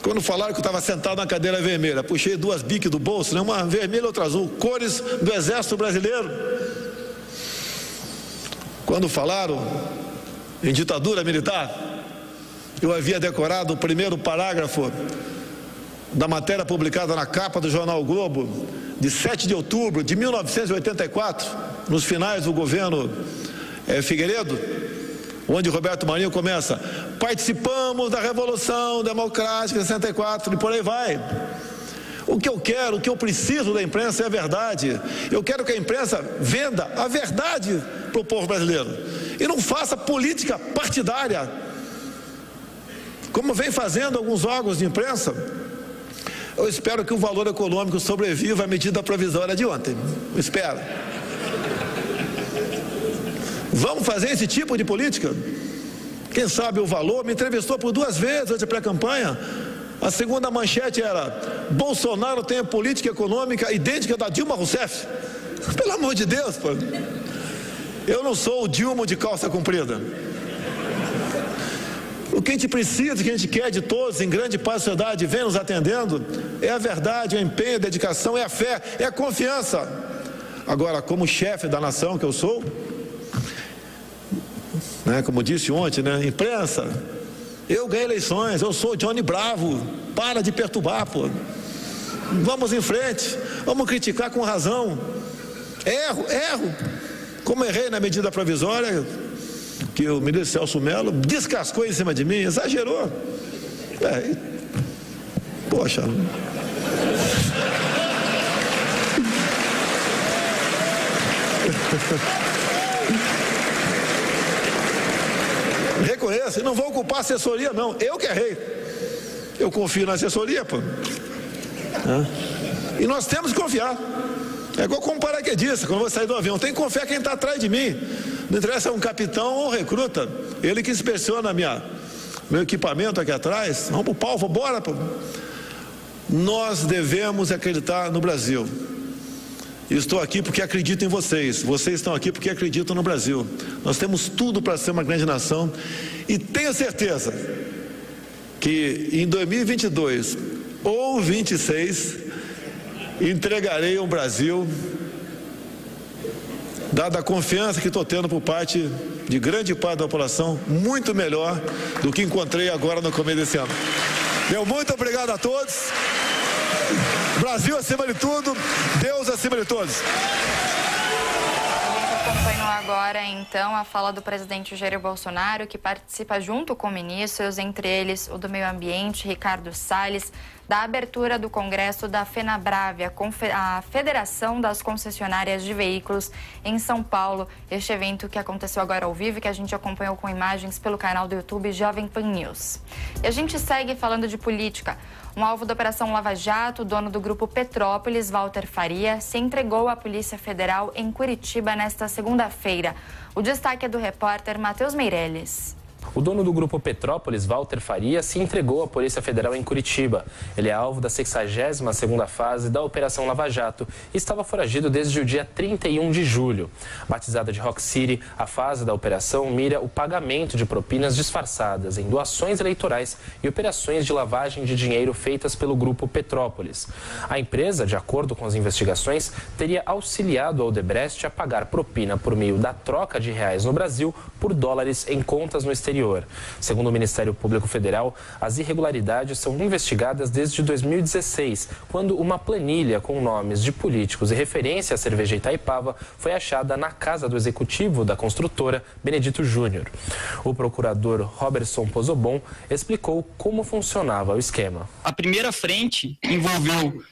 Quando falaram que eu estava sentado na cadeira vermelha, puxei 2 biques do bolso, né? Uma vermelha e outra azul, cores do Exército Brasileiro. Quando falaram em ditadura militar, eu havia decorado o primeiro parágrafo da matéria publicada na capa do jornal o Globo, de 7 de outubro de 1984, nos finais do governo Figueiredo, onde Roberto Marinho começa: participamos da Revolução Democrática de 64, e por aí vai. O que eu quero, o que eu preciso da imprensa é a verdade. Eu quero que a imprensa venda a verdade para o povo brasileiro e não faça política partidária, como vem fazendo alguns órgãos de imprensa. Eu espero que o Valor Econômico sobreviva à medida provisória de ontem. Eu espero. Vamos fazer esse tipo de política? Quem sabe o Valor me entrevistou por 2 vezes antes da pré-campanha. A segunda manchete era: Bolsonaro tem a política econômica idêntica da Dilma Rousseff. Pelo amor de Deus, pô. Eu não sou o Dilma de calça comprida. O que a gente precisa, o que a gente quer de todos, em grande parte da sociedade, vem nos atendendo, é a verdade, é o empenho, a dedicação, é a fé, é a confiança. Agora, como chefe da nação que eu sou, né, como disse ontem, né, imprensa, eu ganhei eleições, eu sou Johnny Bravo, para de perturbar, pô. Vamos em frente, vamos criticar com razão. Erro. Como errei na medida provisória, que o ministro Celso Mello descascou em cima de mim, exagerou. Poxa. Reconheço, e não vou culpar a assessoria, não. Eu que errei. Eu confio na assessoria, pô. E nós temos que confiar. É igual como paraquedista, quando eu vou sair do avião. Tem que confiar quem está atrás de mim. Não interessa se é um capitão ou um recruta. Ele que inspeciona meu equipamento aqui atrás. Vamos pro pau, vamos embora, pô. Nós devemos acreditar no Brasil. Estou aqui porque acredito em vocês. Vocês estão aqui porque acreditam no Brasil. Nós temos tudo para ser uma grande nação. E tenho certeza que em 2022 ou 26 entregarei um Brasil, dada a confiança que estou tendo por parte de grande parte da população, muito melhor do que encontrei agora no começo desse ano. Meu muito obrigado a todos. Brasil acima de tudo, Deus acima de todos. Acompanhou agora, então, a fala do presidente Jair Bolsonaro, que participa junto com ministros, entre eles o do Meio Ambiente, Ricardo Salles, da abertura do Congresso da FenaBrave, a Federação das Concessionárias de Veículos em São Paulo. Este evento que aconteceu agora ao vivo e que a gente acompanhou com imagens pelo canal do YouTube Jovem Pan News. E a gente segue falando de política. Um alvo da Operação Lava Jato, o dono do grupo Petrópolis, Walter Faria, se entregou à Polícia Federal em Curitiba nesta segunda-feira. O destaque é do repórter Matheus Meirelles. O dono do grupo Petrópolis, Walter Faria, se entregou à Polícia Federal em Curitiba. Ele é alvo da 62ª fase da Operação Lava Jato e estava foragido desde o dia 31 de julho. Batizada de Rock City, a fase da operação mira o pagamento de propinas disfarçadas em doações eleitorais e operações de lavagem de dinheiro feitas pelo grupo Petrópolis. A empresa, de acordo com as investigações, teria auxiliado a Odebrecht a pagar propina por meio da troca de reais no Brasil por dólares em contas no exterior. Segundo o Ministério Público Federal, as irregularidades são investigadas desde 2016, quando uma planilha com nomes de políticos e referência à cerveja Itaipava foi achada na casa do executivo da construtora, Benedito Júnior. O procurador Roberson Pozobon explicou como funcionava o esquema. A primeira frente envolveu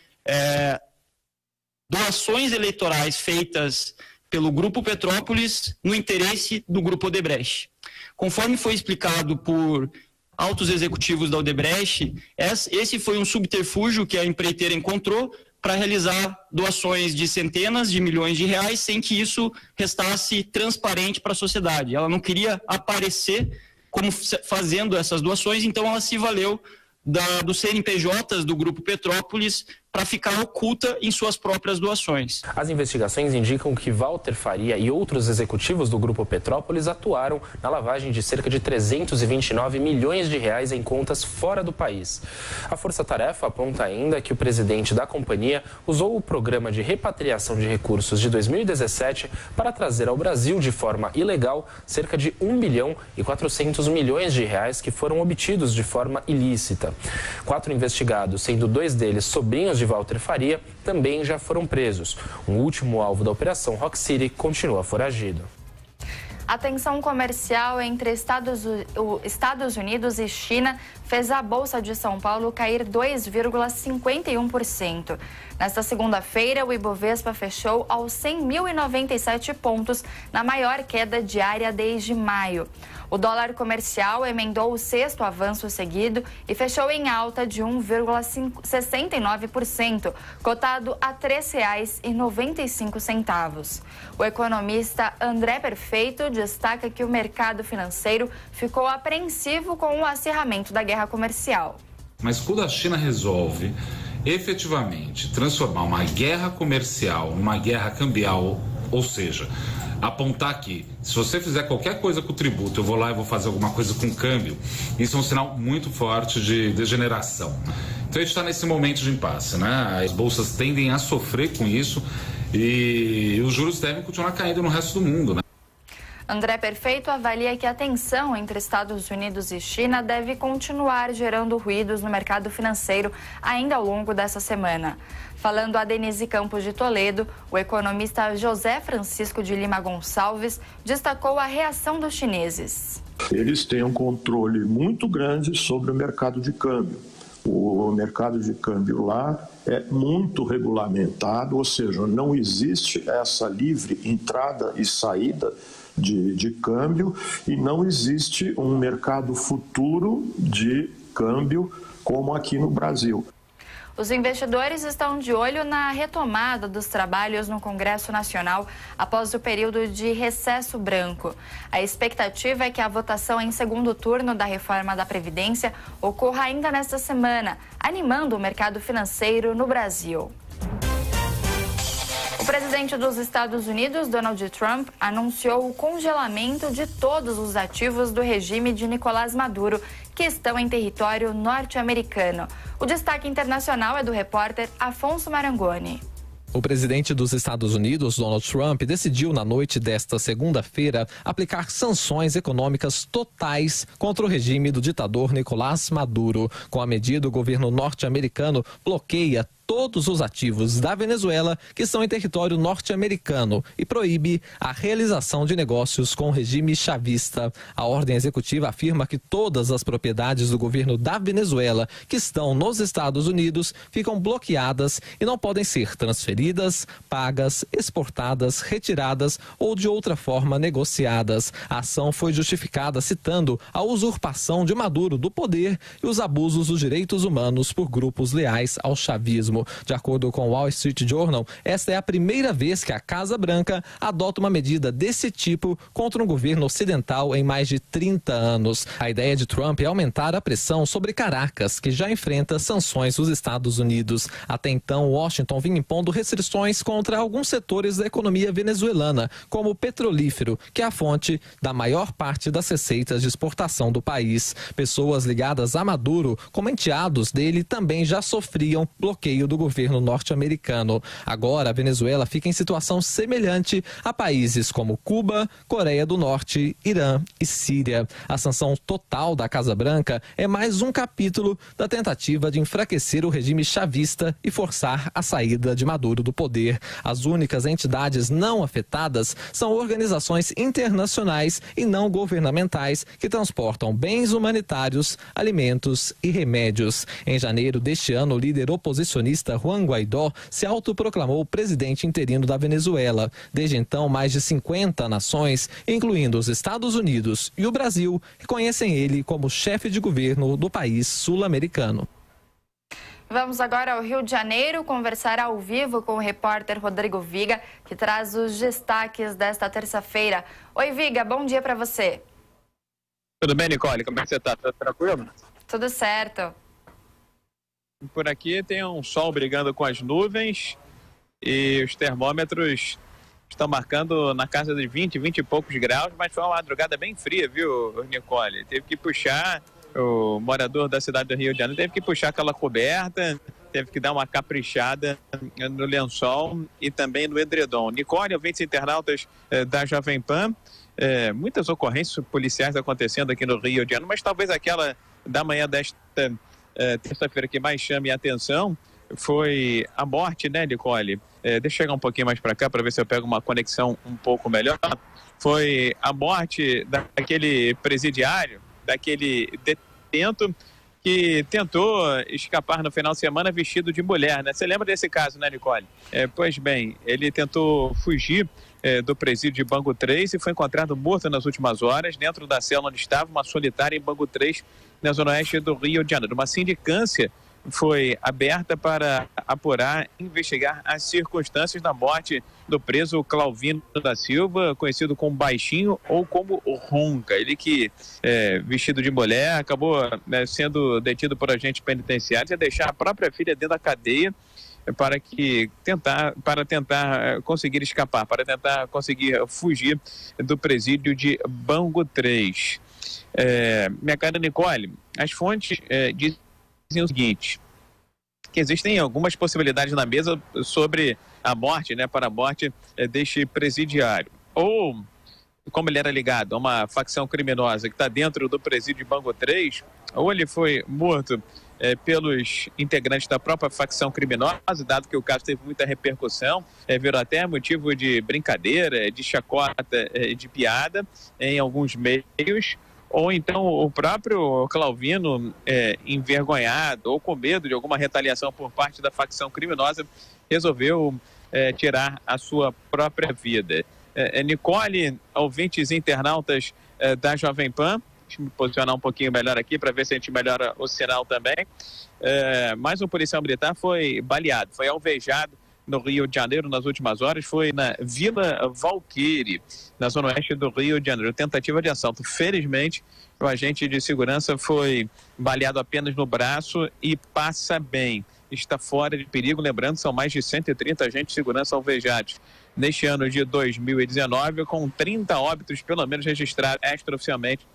doações eleitorais feitas pelo Grupo Petrópolis no interesse do Grupo Odebrecht. Conforme foi explicado por altos executivos da Odebrecht, esse foi um subterfúgio que a empreiteira encontrou para realizar doações de centenas de milhões de reais sem que isso restasse transparente para a sociedade. Ela não queria aparecer como fazendo essas doações, então ela se valeu dos CNPJs do Grupo Petrópolis para ficar oculta em suas próprias doações. As investigações indicam que Walter Faria e outros executivos do Grupo Petrópolis atuaram na lavagem de cerca de 329 milhões de reais em contas fora do país. A Força Tarefa aponta ainda que o presidente da companhia usou o programa de repatriação de recursos de 2017 para trazer ao Brasil de forma ilegal cerca de 1 bilhão e 400 milhões de reais que foram obtidos de forma ilícita. 4 investigados, sendo 2 deles sobrinhos de Walter Faria, também já foram presos. O último alvo da Operação Rock City continua foragido. A tensão comercial entre Estados Unidos e China fez a Bolsa de São Paulo cair 2,51%. Nesta segunda-feira, o Ibovespa fechou aos 100.097 pontos, na maior queda diária desde maio. O dólar comercial emendou o 6º avanço seguido e fechou em alta de 1,69%, cotado a R$ 3,95. O economista André Perfeito destaca que o mercado financeiro ficou apreensivo com o acirramento da guerra comercial. Mas quando a China resolve efetivamente transformar uma guerra comercial numa guerra cambial, ou seja, apontar que se você fizer qualquer coisa com o tributo, eu vou lá e vou fazer alguma coisa com o câmbio, isso é um sinal muito forte de degeneração. Então a gente está nesse momento de impasse, né? As bolsas tendem a sofrer com isso e os juros devem continuar caindo no resto do mundo, né? André Perfeito avalia que a tensão entre Estados Unidos e China deve continuar gerando ruídos no mercado financeiro ainda ao longo dessa semana. Falando a Denise Campos de Toledo, o economista José Francisco de Lima Gonçalves destacou a reação dos chineses. Eles têm um controle muito grande sobre o mercado de câmbio. O mercado de câmbio lá é muito regulamentado, ou seja, não existe essa livre entrada e saída de câmbio e não existe um mercado futuro de câmbio como aqui no Brasil. Os investidores estão de olho na retomada dos trabalhos no Congresso Nacional após o período de recesso branco. A expectativa é que a votação em segundo turno da reforma da Previdência ocorra ainda nesta semana, animando o mercado financeiro no Brasil. O presidente dos Estados Unidos, Donald Trump, anunciou o congelamento de todos os ativos do regime de Nicolás Maduro, que estão em território norte-americano. O destaque internacional é do repórter Afonso Marangoni. O presidente dos Estados Unidos, Donald Trump, decidiu na noite desta segunda-feira aplicar sanções econômicas totais contra o regime do ditador Nicolás Maduro. Com a medida, o governo norte-americano bloqueia todos os ativos da Venezuela que estão em território norte-americano e proíbe a realização de negócios com o regime chavista. A ordem executiva afirma que todas as propriedades do governo da Venezuela que estão nos Estados Unidos ficam bloqueadas e não podem ser transferidas, pagas, exportadas, retiradas ou de outra forma negociadas. A ação foi justificada citando a usurpação de Maduro do poder e os abusos dos direitos humanos por grupos leais ao chavismo. De acordo com o Wall Street Journal, esta é a primeira vez que a Casa Branca adota uma medida desse tipo contra um governo ocidental em mais de 30 anos. A ideia de Trump é aumentar a pressão sobre Caracas, que já enfrenta sanções dos Estados Unidos. Até então, Washington vinha impondo restrições contra alguns setores da economia venezuelana, como o petrolífero, que é a fonte da maior parte das receitas de exportação do país. Pessoas ligadas a Maduro, como enteados dele, também já sofriam bloqueio do governo norte-americano. Agora, a Venezuela fica em situação semelhante a países como Cuba, Coreia do Norte, Irã e Síria. A sanção total da Casa Branca é mais um capítulo da tentativa de enfraquecer o regime chavista e forçar a saída de Maduro do poder. As únicas entidades não afetadas são organizações internacionais e não governamentais que transportam bens humanitários, alimentos e remédios. Em janeiro deste ano, o líder oposicionista Juan Guaidó se autoproclamou presidente interino da Venezuela. Desde então, mais de 50 nações, incluindo os Estados Unidos e o Brasil, reconhecem ele como chefe de governo do país sul-americano. Vamos agora ao Rio de Janeiro conversar ao vivo com o repórter Rodrigo Viga, que traz os destaques desta terça-feira. Oi, Viga, bom dia para você. Tudo bem, Nicole? Como é que você está? Tudo tranquilo? Tudo certo. Por aqui tem um sol brigando com as nuvens e os termômetros estão marcando na casa de 20 e poucos graus, mas foi uma madrugada bem fria, viu, Nicole? Teve que puxar, o morador da cidade do Rio de Janeiro teve que puxar aquela coberta, teve que dar uma caprichada no lençol e também no edredom. Nicole, ouvintes internautas da Jovem Pan, muitas ocorrências policiais acontecendo aqui no Rio de Janeiro, mas talvez aquela da manhã desta terça-feira que mais chame a atenção foi a morte, né, Nicole? Deixa eu chegar um pouquinho mais para cá para ver se eu pego uma conexão um pouco melhor. Foi a morte daquele presidiário, daquele detento que tentou escapar no final de semana vestido de mulher, né? Você lembra desse caso, né, Nicole? Pois bem, ele tentou fugir do presídio de Bangu 3 e foi encontrado morto nas últimas horas dentro da cela onde estava, uma solitária em Bangu 3, na zona oeste do Rio de Janeiro. Uma sindicância foi aberta para apurar e investigar as circunstâncias da morte do preso Clauvino da Silva, conhecido como Baixinho ou como Ronca. Ele que, vestido de mulher, acabou sendo detido por agentes penitenciários e deixar a própria filha dentro da cadeia para tentar conseguir escapar, para tentar conseguir fugir do presídio de Bangu 3. Minha cara Nicole, as fontes dizem o seguinte, que existem algumas possibilidades na mesa sobre a morte, para a morte deste presidiário. Ou, como ele era ligado a uma facção criminosa que está dentro do presídio de Bangu 3, ou ele foi morto pelos integrantes da própria facção criminosa, dado que o caso teve muita repercussão, virou até motivo de brincadeira, de chacota, de piada em alguns meios, ou então o próprio Clauvino, envergonhado ou com medo de alguma retaliação por parte da facção criminosa, resolveu tirar a sua própria vida. Nicole, ouvintes internautas da Jovem Pan, deixa eu me posicionar um pouquinho melhor aqui para ver se a gente melhora o sinal também. Mais um policial militar foi baleado, foi alvejado no Rio de Janeiro nas últimas horas, foi na Vila Valqueire, na zona oeste do Rio de Janeiro, tentativa de assalto. Felizmente, o agente de segurança foi baleado apenas no braço e passa bem, está fora de perigo. Lembrando, são mais de 130 agentes de segurança alvejados neste ano de 2019, com 30 óbitos, pelo menos, registrados extraoficialmente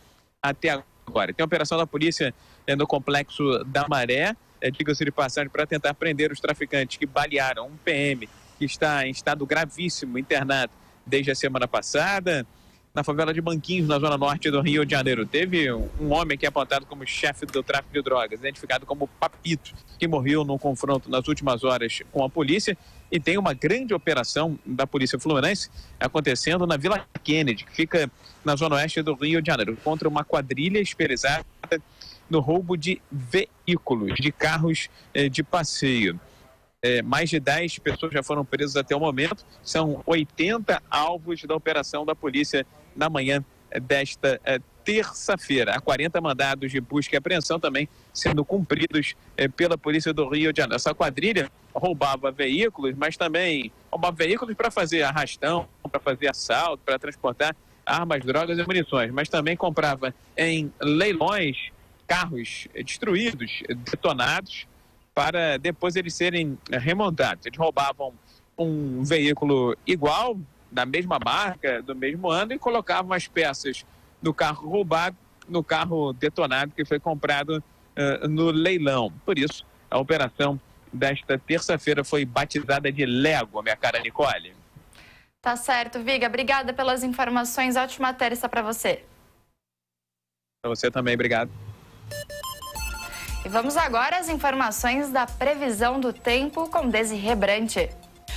até agora. Tem a operação da polícia no Complexo da Maré, diga-se de passagem, para tentar prender os traficantes que balearam um PM que está em estado gravíssimo, internado desde a semana passada. na favela de Banquinhos, na zona norte do Rio de Janeiro. Teve um homem que é apontado como chefe do tráfico de drogas, identificado como Papito, que morreu num confronto nas últimas horas com a polícia. E tem uma grande operação da Polícia Fluminense acontecendo na Vila Kennedy, que fica na zona oeste do Rio de Janeiro, contra uma quadrilha especializada no roubo de veículos, de carros de passeio. Mais de 10 pessoas já foram presas até o momento. São 80 alvos da operação da polícia na manhã desta terça-feira. Há 40 mandados de busca e apreensão também sendo cumpridos pela polícia do Rio de Janeiro. Essa quadrilha roubava veículos, mas também roubava veículos para fazer arrastão, para fazer assalto, para transportar armas, drogas e munições, mas também comprava em leilões carros destruídos, detonados, para depois eles serem remontados. Eles roubavam um veículo igual, da mesma marca, do mesmo ano, e colocavam as peças do carro roubado no carro detonado que foi comprado no leilão. Por isso, a operação desta terça-feira foi batizada de Lego, minha cara Nicole. Tá certo, Viga. Obrigada pelas informações. Ótima terça para você. Para você também, obrigado. E vamos agora às informações da previsão do tempo com Desirê Brante.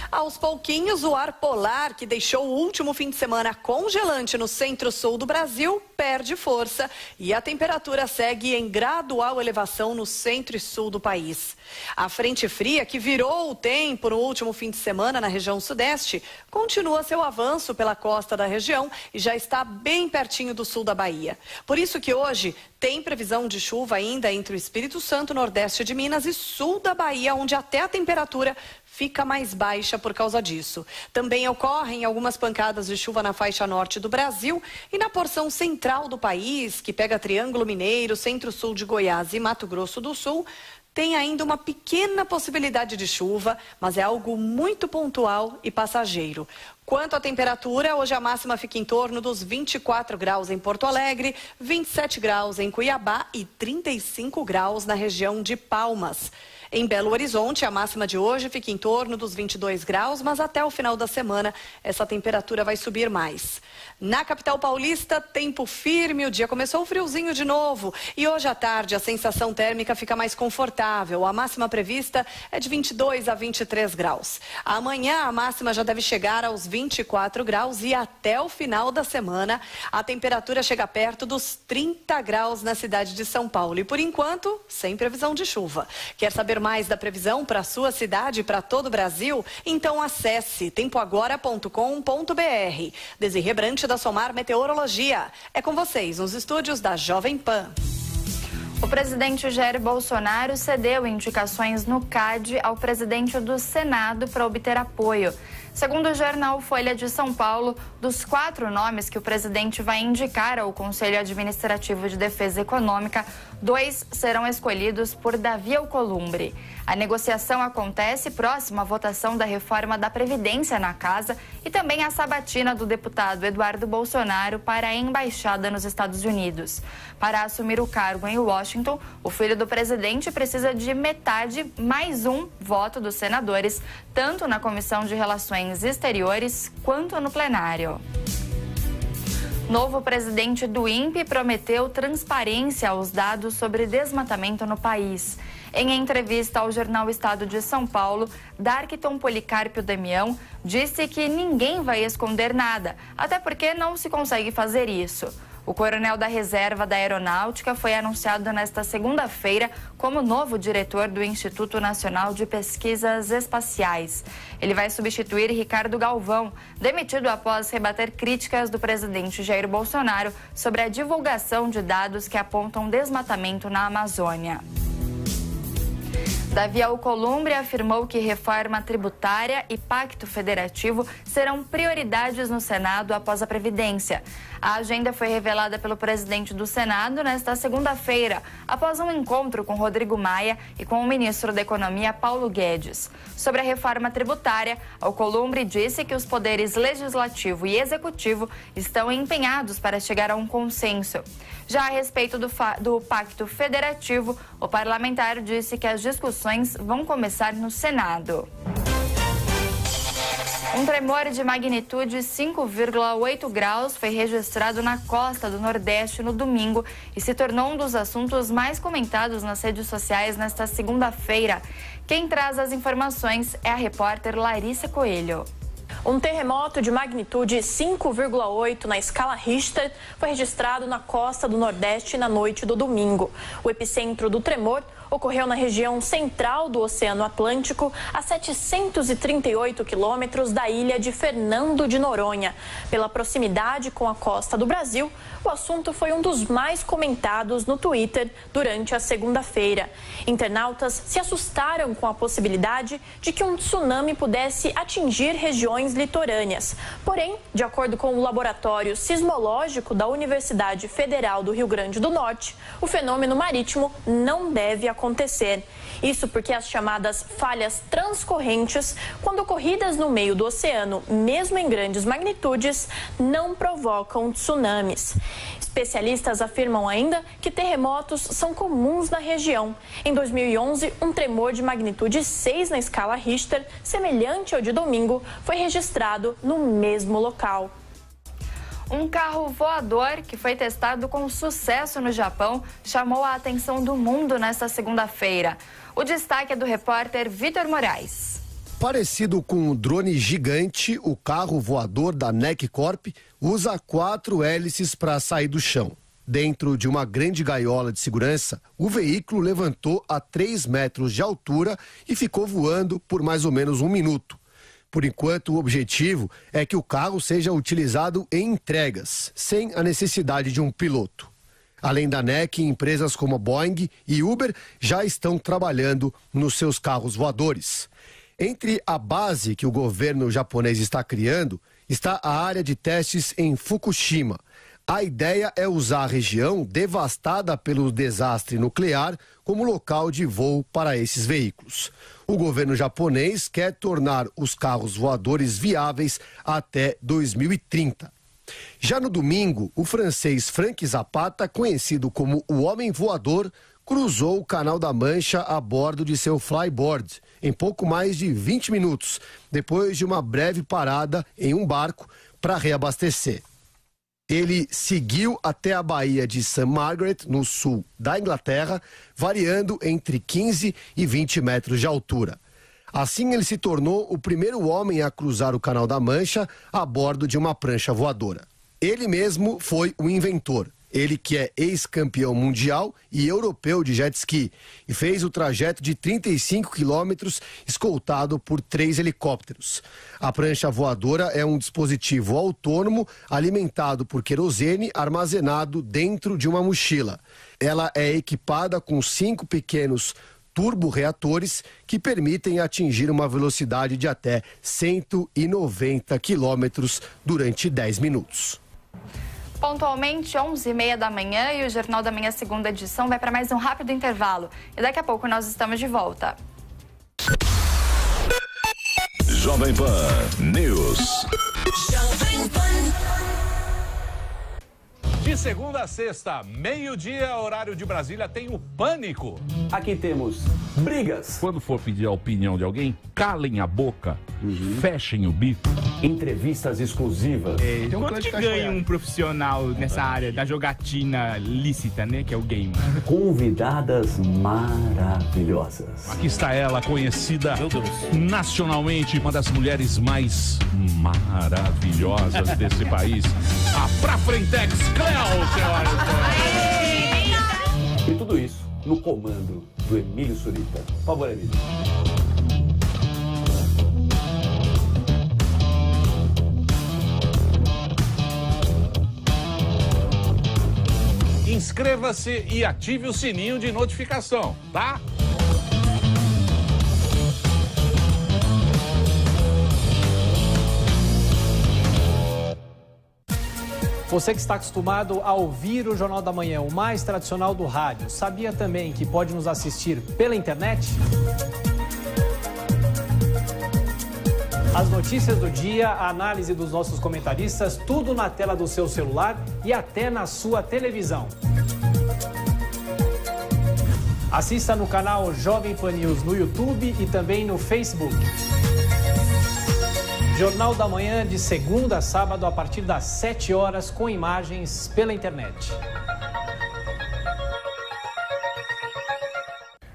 Aos pouquinhos, o ar polar, que deixou o último fim de semana congelante no centro-sul do Brasil, perde força e a temperatura segue em gradual elevação no centro e sul do país. A frente fria, que virou o tempo no último fim de semana na região sudeste, continua seu avanço pela costa da região e já está bem pertinho do sul da Bahia. Por isso que hoje tem previsão de chuva ainda entre o Espírito Santo, nordeste de Minas e sul da Bahia, onde até a temperatura fica mais baixa por causa disso. Também ocorrem algumas pancadas de chuva na faixa norte do Brasil e na porção central do país, que pega Triângulo Mineiro, centro-sul de Goiás e Mato Grosso do Sul. Tem ainda uma pequena possibilidade de chuva, mas é algo muito pontual e passageiro. Quanto à temperatura, hoje a máxima fica em torno dos 24 graus em Porto Alegre, 27 graus em Cuiabá e 35 graus na região de Palmas. Em Belo Horizonte, a máxima de hoje fica em torno dos 22 graus, mas até o final da semana essa temperatura vai subir mais. Na capital paulista, tempo firme, o dia começou friozinho de novo e hoje à tarde a sensação térmica fica mais confortável. A máxima prevista é de 22 a 23 graus. Amanhã a máxima já deve chegar aos 24 graus e até o final da semana a temperatura chega perto dos 30 graus na cidade de São Paulo. E por enquanto, sem previsão de chuva. Quer saber mais da previsão para a sua cidade e para todo o Brasil? Então acesse tempoagora.com.br. Desirê Brante da Somar Meteorologia. É com vocês nos estúdios da Jovem Pan. O presidente Jair Bolsonaro cedeu indicações no CAD ao presidente do Senado para obter apoio. Segundo o jornal Folha de São Paulo, dos 4 nomes que o presidente vai indicar ao Conselho Administrativo de Defesa Econômica, 2 serão escolhidos por Davi Alcolumbre. A negociação acontece próximo à votação da reforma da Previdência na Casa e também à sabatina do deputado Eduardo Bolsonaro para a embaixada nos Estados Unidos. Para assumir o cargo em Washington, o filho do presidente precisa de metade mais um voto dos senadores, tanto na Comissão de Relações Exteriores quanto no plenário. Novo presidente do INPE prometeu transparência aos dados sobre desmatamento no país. Em entrevista ao jornal Estado de São Paulo, Darkton Policarpio Damião disse que ninguém vai esconder nada, até porque não se consegue fazer isso. O coronel da Reserva da Aeronáutica foi anunciado nesta segunda-feira como novo diretor do Instituto Nacional de Pesquisas Espaciais. Ele vai substituir Ricardo Galvão, demitido após rebater críticas do presidente Jair Bolsonaro sobre a divulgação de dados que apontam desmatamento na Amazônia. Davi Alcolumbre afirmou que reforma tributária e pacto federativo serão prioridades no Senado após a Previdência. A agenda foi revelada pelo presidente do Senado nesta segunda-feira, após um encontro com Rodrigo Maia e com o ministro da Economia, Paulo Guedes. Sobre a reforma tributária, Alcolumbre disse que os poderes legislativo e executivo estão empenhados para chegar a um consenso. Já a respeito do pacto federativo, o parlamentar disse que as discussões vão começar no Senado. Um tremor de magnitude 5,8 graus foi registrado na costa do Nordeste no domingo e se tornou um dos assuntos mais comentados nas redes sociais nesta segunda-feira. Quem traz as informações é a repórter Larissa Coelho. Um terremoto de magnitude 5,8 na escala Richter foi registrado na costa do Nordeste na noite do domingo. O epicentro do tremor ocorreu na região central do Oceano Atlântico, a 738 quilômetros da ilha de Fernando de Noronha. Pela proximidade com a costa do Brasil, o assunto foi um dos mais comentados no Twitter durante a segunda-feira. Internautas se assustaram com a possibilidade de que um tsunami pudesse atingir regiões litorâneas. Porém, de acordo com o Laboratório Sismológico da Universidade Federal do Rio Grande do Norte, o fenômeno marítimo não deve acontecer. Isso porque as chamadas falhas transcorrentes, quando ocorridas no meio do oceano, mesmo em grandes magnitudes, não provocam tsunamis. Especialistas afirmam ainda que terremotos são comuns na região. Em 2011, um tremor de magnitude 6 na escala Richter, semelhante ao de domingo, foi registrado no mesmo local. Um carro voador que foi testado com sucesso no Japão chamou a atenção do mundo nesta segunda-feira. O destaque é do repórter Vitor Moraes. Parecido com um drone gigante, o carro voador da NEC Corp usa 4 hélices para sair do chão. Dentro de uma grande gaiola de segurança, o veículo levantou a 3 metros de altura e ficou voando por mais ou menos 1 minuto. Por enquanto, o objetivo é que o carro seja utilizado em entregas, sem a necessidade de um piloto. Além da NEC, empresas como Boeing e Uber já estão trabalhando nos seus carros voadores. Entre a base que o governo japonês está criando, está a área de testes em Fukushima. A ideia é usar a região devastada pelo desastre nuclear como local de voo para esses veículos. O governo japonês quer tornar os carros voadores viáveis até 2030. Já no domingo, o francês Frank Zapata, conhecido como o Homem Voador, cruzou o Canal da Mancha a bordo de seu flyboard em pouco mais de 20 minutos, depois de uma breve parada em um barco para reabastecer. Ele seguiu até a Baía de St. Margaret, no sul da Inglaterra, variando entre 15 e 20 metros de altura. Assim, ele se tornou o primeiro homem a cruzar o Canal da Mancha a bordo de uma prancha voadora. Ele mesmo foi o inventor. Ele que é ex-campeão mundial e europeu de jet ski e fez o trajeto de 35 quilômetros escoltado por 3 helicópteros. A prancha voadora é um dispositivo autônomo alimentado por querosene armazenado dentro de uma mochila. Ela é equipada com 5 pequenos turborreatores que permitem atingir uma velocidade de até 190 quilômetros durante 10 minutos. Pontualmente, 11h30 da manhã e o Jornal da Manhã, segunda edição, vai para mais um rápido intervalo. E daqui a pouco nós estamos de volta. Jovem Pan News. De segunda a sexta, meio-dia, horário de Brasília, tem o Pânico. Aqui temos brigas. Quando for pedir a opinião de alguém, calem a boca, fechem o bico. Entrevistas exclusivas. Quanto que ganha um profissional nessa área da jogatina lícita, né, que é o game? Convidadas maravilhosas. Aqui está ela, conhecida nacionalmente, uma das mulheres mais maravilhosas desse país, a Pra Frentex Cleo, senhoras e senhores. E tudo isso no comando do Emílio Surita. Por favor, Emílio. Inscreva-se e ative o sininho de notificação, tá? Você que está acostumado a ouvir o Jornal da Manhã, o mais tradicional do rádio, sabia também que pode nos assistir pela internet? As notícias do dia, a análise dos nossos comentaristas, tudo na tela do seu celular e até na sua televisão. Assista no canal Jovem Pan News no YouTube e também no Facebook. Jornal da Manhã de segunda a sábado a partir das 7 horas com imagens pela internet.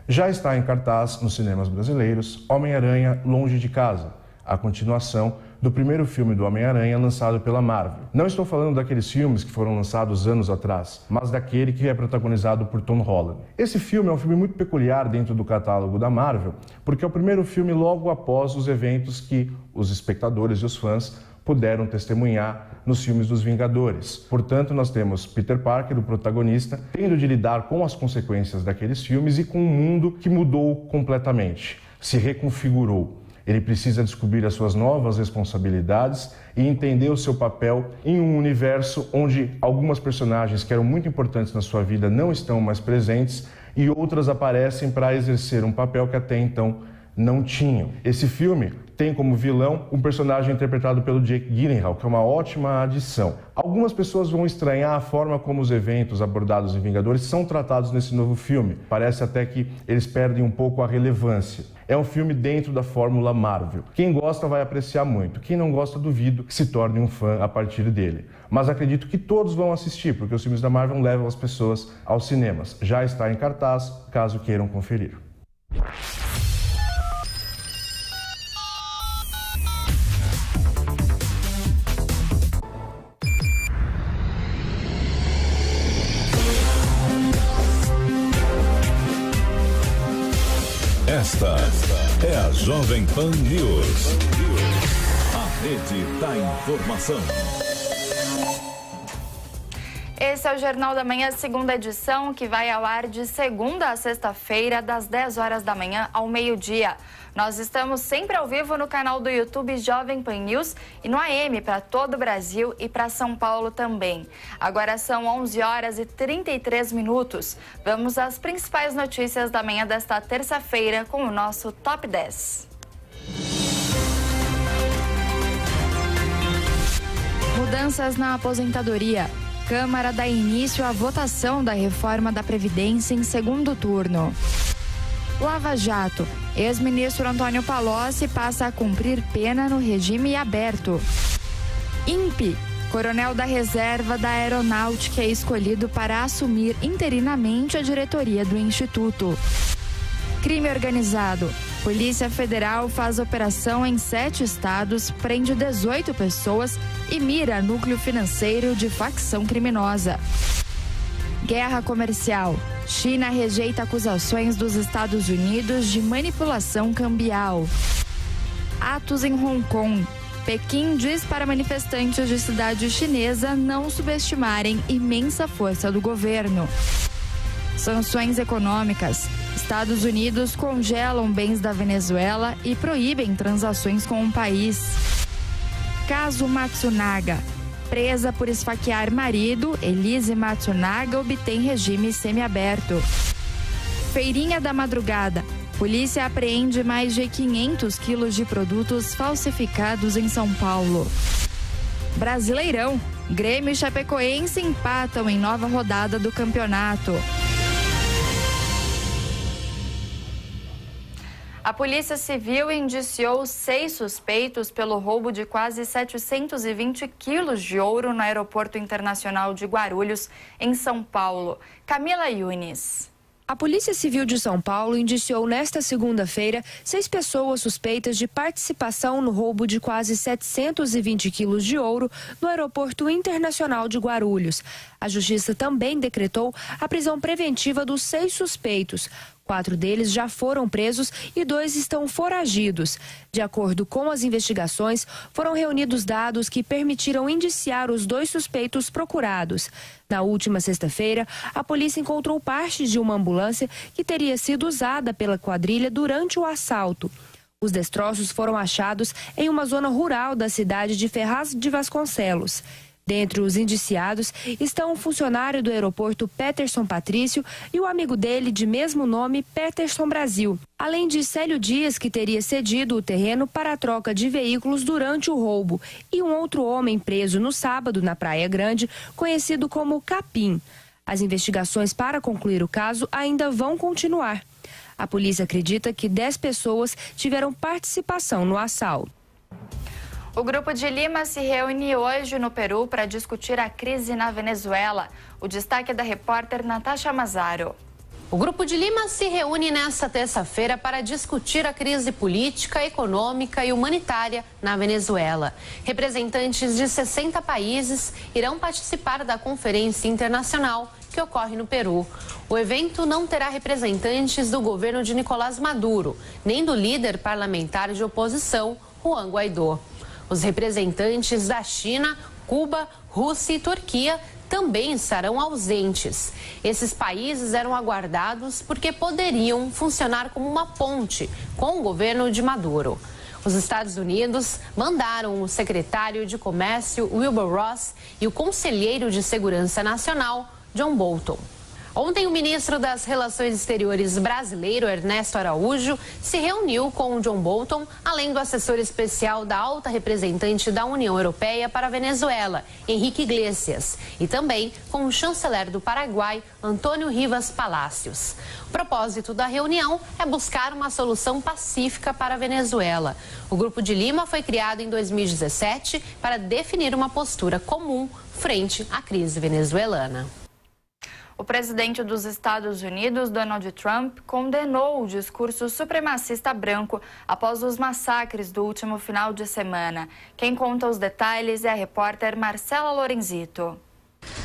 Já está em cartaz nos cinemas brasileiros Homem-Aranha Longe de Casa, a continuação do primeiro filme do Homem-Aranha lançado pela Marvel. Não estou falando daqueles filmes que foram lançados anos atrás, mas daquele que é protagonizado por Tom Holland. Esse filme é um filme muito peculiar dentro do catálogo da Marvel, porque é o primeiro filme logo após os eventos que os espectadores e os fãs puderam testemunhar nos filmes dos Vingadores. Portanto, nós temos Peter Parker, o protagonista, tendo de lidar com as consequências daqueles filmes e com um mundo que mudou completamente, se reconfigurou. Ele precisa descobrir as suas novas responsabilidades e entender o seu papel em um universo onde algumas personagens que eram muito importantes na sua vida não estão mais presentes e outras aparecem para exercer um papel que até então não tinham. Esse filme tem como vilão um personagem interpretado pelo Jake Gyllenhaal, que é uma ótima adição. Algumas pessoas vão estranhar a forma como os eventos abordados em Vingadores são tratados nesse novo filme. Parece até que eles perdem um pouco a relevância. É um filme dentro da fórmula Marvel. Quem gosta vai apreciar muito. Quem não gosta, duvido que se torne um fã a partir dele. Mas acredito que todos vão assistir, porque os filmes da Marvel levam as pessoas aos cinemas. Já está em cartaz, caso queiram conferir. Esta é a Jovem Pan News. A rede da informação. Esse é o Jornal da Manhã, segunda edição, que vai ao ar de segunda a sexta-feira, das 10 horas da manhã ao meio-dia. Nós estamos sempre ao vivo no canal do YouTube Jovem Pan News e no AM para todo o Brasil e para São Paulo também. Agora são 11 horas e 33 minutos. Vamos às principais notícias da manhã desta terça-feira com o nosso Top 10. Mudanças na aposentadoria. Câmara dá início à votação da reforma da Previdência em segundo turno. Lava Jato. Ex-ministro Antônio Palocci passa a cumprir pena no regime aberto. INPE. Coronel da Reserva da Aeronáutica é escolhido para assumir interinamente a diretoria do Instituto. Crime organizado. Polícia Federal faz operação em 7 estados, prende 18 pessoas e mira núcleo financeiro de facção criminosa. Guerra comercial. China rejeita acusações dos Estados Unidos de manipulação cambial. Atos em Hong Kong. Pequim diz para manifestantes de cidade chinesa não subestimarem imensa força do governo. Sanções econômicas. Estados Unidos congelam bens da Venezuela e proíbem transações com o país. Caso Matsunaga. Presa por esfaquear marido, Elise Matsunaga obtém regime semiaberto. Feirinha da madrugada. Polícia apreende mais de 500 quilos de produtos falsificados em São Paulo. Brasileirão. Grêmio e Chapecoense empatam em nova rodada do campeonato. A Polícia Civil indiciou 6 suspeitos pelo roubo de quase 720 quilos de ouro no Aeroporto Internacional de Guarulhos, em São Paulo. Camila Yunis. A Polícia Civil de São Paulo indiciou nesta segunda-feira 6 pessoas suspeitas de participação no roubo de quase 720 quilos de ouro no Aeroporto Internacional de Guarulhos. A Justiça também decretou a prisão preventiva dos 6 suspeitos. 4 deles já foram presos e 2 estão foragidos. De acordo com as investigações, foram reunidos dados que permitiram indiciar os 2 suspeitos procurados. Na última sexta-feira, a polícia encontrou partes de uma ambulância que teria sido usada pela quadrilha durante o assalto. Os destroços foram achados em uma zona rural da cidade de Ferraz de Vasconcelos. Dentre os indiciados estão o funcionário do aeroporto Peterson Patrício e o amigo dele de mesmo nome, Peterson Brasil, além de Célio Dias, que teria cedido o terreno para a troca de veículos durante o roubo, e um outro homem preso no sábado na Praia Grande, conhecido como Capim. As investigações para concluir o caso ainda vão continuar. A polícia acredita que 10 pessoas tiveram participação no assalto. O Grupo de Lima se reúne hoje no Peru para discutir a crise na Venezuela. O destaque é da repórter Natasha Mazaro. O Grupo de Lima se reúne nesta terça-feira para discutir a crise política, econômica e humanitária na Venezuela. Representantes de 60 países irão participar da conferência internacional que ocorre no Peru. O evento não terá representantes do governo de Nicolás Maduro, nem do líder parlamentar de oposição, Juan Guaidó. Os representantes da China, Cuba, Rússia e Turquia também estarão ausentes. Esses países eram aguardados porque poderiam funcionar como uma ponte com o governo de Maduro. Os Estados Unidos mandaram o secretário de Comércio, Wilbur Ross, e o conselheiro de Segurança Nacional, John Bolton. Ontem, o ministro das Relações Exteriores brasileiro, Ernesto Araújo, se reuniu com o John Bolton, além do assessor especial da alta representante da União Europeia para a Venezuela, Henrique Iglesias, e também com o chanceler do Paraguai, Antônio Rivas Palacios. O propósito da reunião é buscar uma solução pacífica para a Venezuela. O Grupo de Lima foi criado em 2017 para definir uma postura comum frente à crise venezuelana. O presidente dos Estados Unidos, Donald Trump, condenou o discurso supremacista branco após os massacres do último final de semana. Quem conta os detalhes é a repórter Marcela Lorenzito.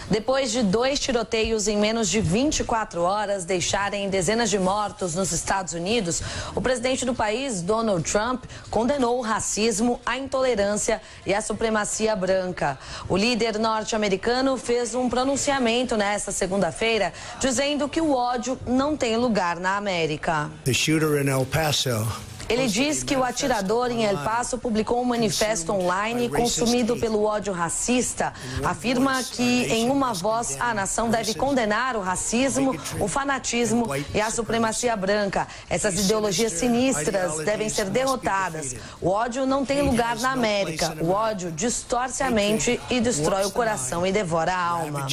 Depois de 2 tiroteios em menos de 24 horas deixarem dezenas de mortos nos Estados Unidos, o presidente do país, Donald Trump, condenou o racismo, a intolerância e a supremacia branca. O líder norte-americano fez um pronunciamento nesta segunda-feira dizendo que o ódio não tem lugar na América. The shooter in El Paso. Ele diz que o atirador em El Paso publicou um manifesto online consumido pelo ódio racista. Afirma que, em uma voz, a nação deve condenar o racismo, o fanatismo e a supremacia branca. Essas ideologias sinistras devem ser derrotadas. O ódio não tem lugar na América. O ódio distorce a mente e destrói o coração e devora a alma.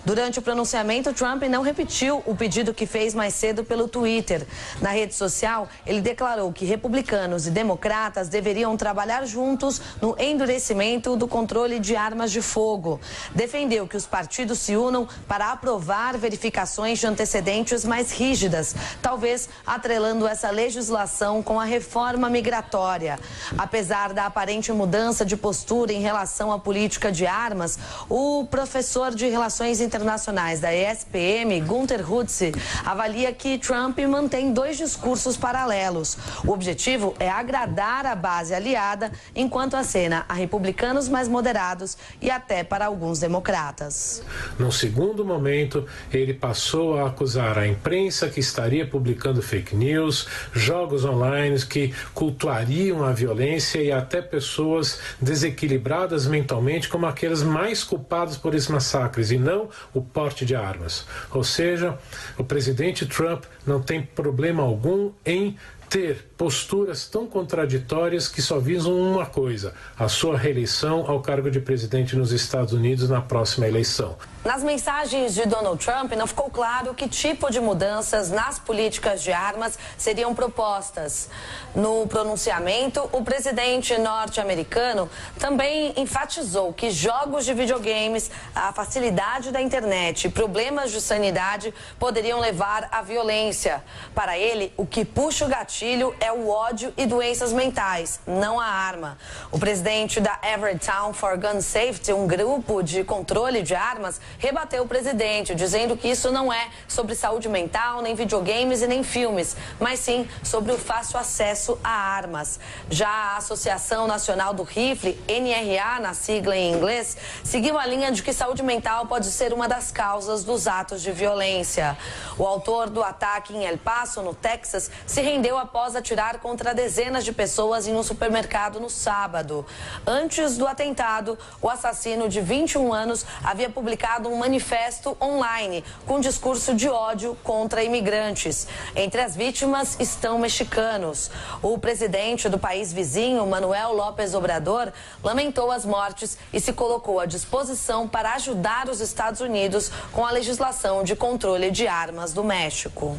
Durante o pronunciamento, Trump não repetiu o pedido que fez mais cedo pelo Twitter. Na rede social, ele declarou que republicanos e democratas deveriam trabalhar juntos no endurecimento do controle de armas de fogo. Defendeu que os partidos se unam para aprovar verificações de antecedentes mais rígidas, talvez atrelando essa legislação com a reforma migratória. Apesar da aparente mudança de postura em relação à política de armas, o professor de Relações Internacionais da ESPM, Gunther Hutze, avalia que Trump mantém 2 discursos paralelos. O objetivo é agradar a base aliada, enquanto acena a republicanos mais moderados e até para alguns democratas. Num segundo momento, ele passou a acusar a imprensa que estaria publicando fake news, jogos online que cultuariam a violência e até pessoas desequilibradas mentalmente como aqueles mais culpados por esse massacre e não o porte de armas. Ou seja, o presidente Trump não tem problema algum em ter posturas tão contraditórias que só visam uma coisa: a sua reeleição ao cargo de presidente nos Estados Unidos na próxima eleição. Nas mensagens de Donald Trump, não ficou claro que tipo de mudanças nas políticas de armas seriam propostas. No pronunciamento, o presidente norte-americano também enfatizou que jogos de videogames, a facilidade da internet e problemas de sanidade poderiam levar à violência. Para ele, o que puxa o gatilho é o ódio e doenças mentais, não a arma. O presidente da Everytown for Gun Safety, um grupo de controle de armas, rebateu o presidente, dizendo que isso não é sobre saúde mental, nem videogames e nem filmes, mas sim sobre o fácil acesso a armas. Já a Associação Nacional do Rifle, NRA, na sigla em inglês, seguiu a linha de que saúde mental pode ser uma das causas dos atos de violência. O autor do ataque em El Paso, no Texas, se rendeu após atirar contra dezenas de pessoas em um supermercado no sábado. Antes do atentado, o assassino de 21 anos havia publicado um manifesto online com discurso de ódio contra imigrantes. Entre as vítimas estão mexicanos. O presidente do país vizinho, Manuel López Obrador, lamentou as mortes e se colocou à disposição para ajudar os Estados Unidos com a legislação de controle de armas do México.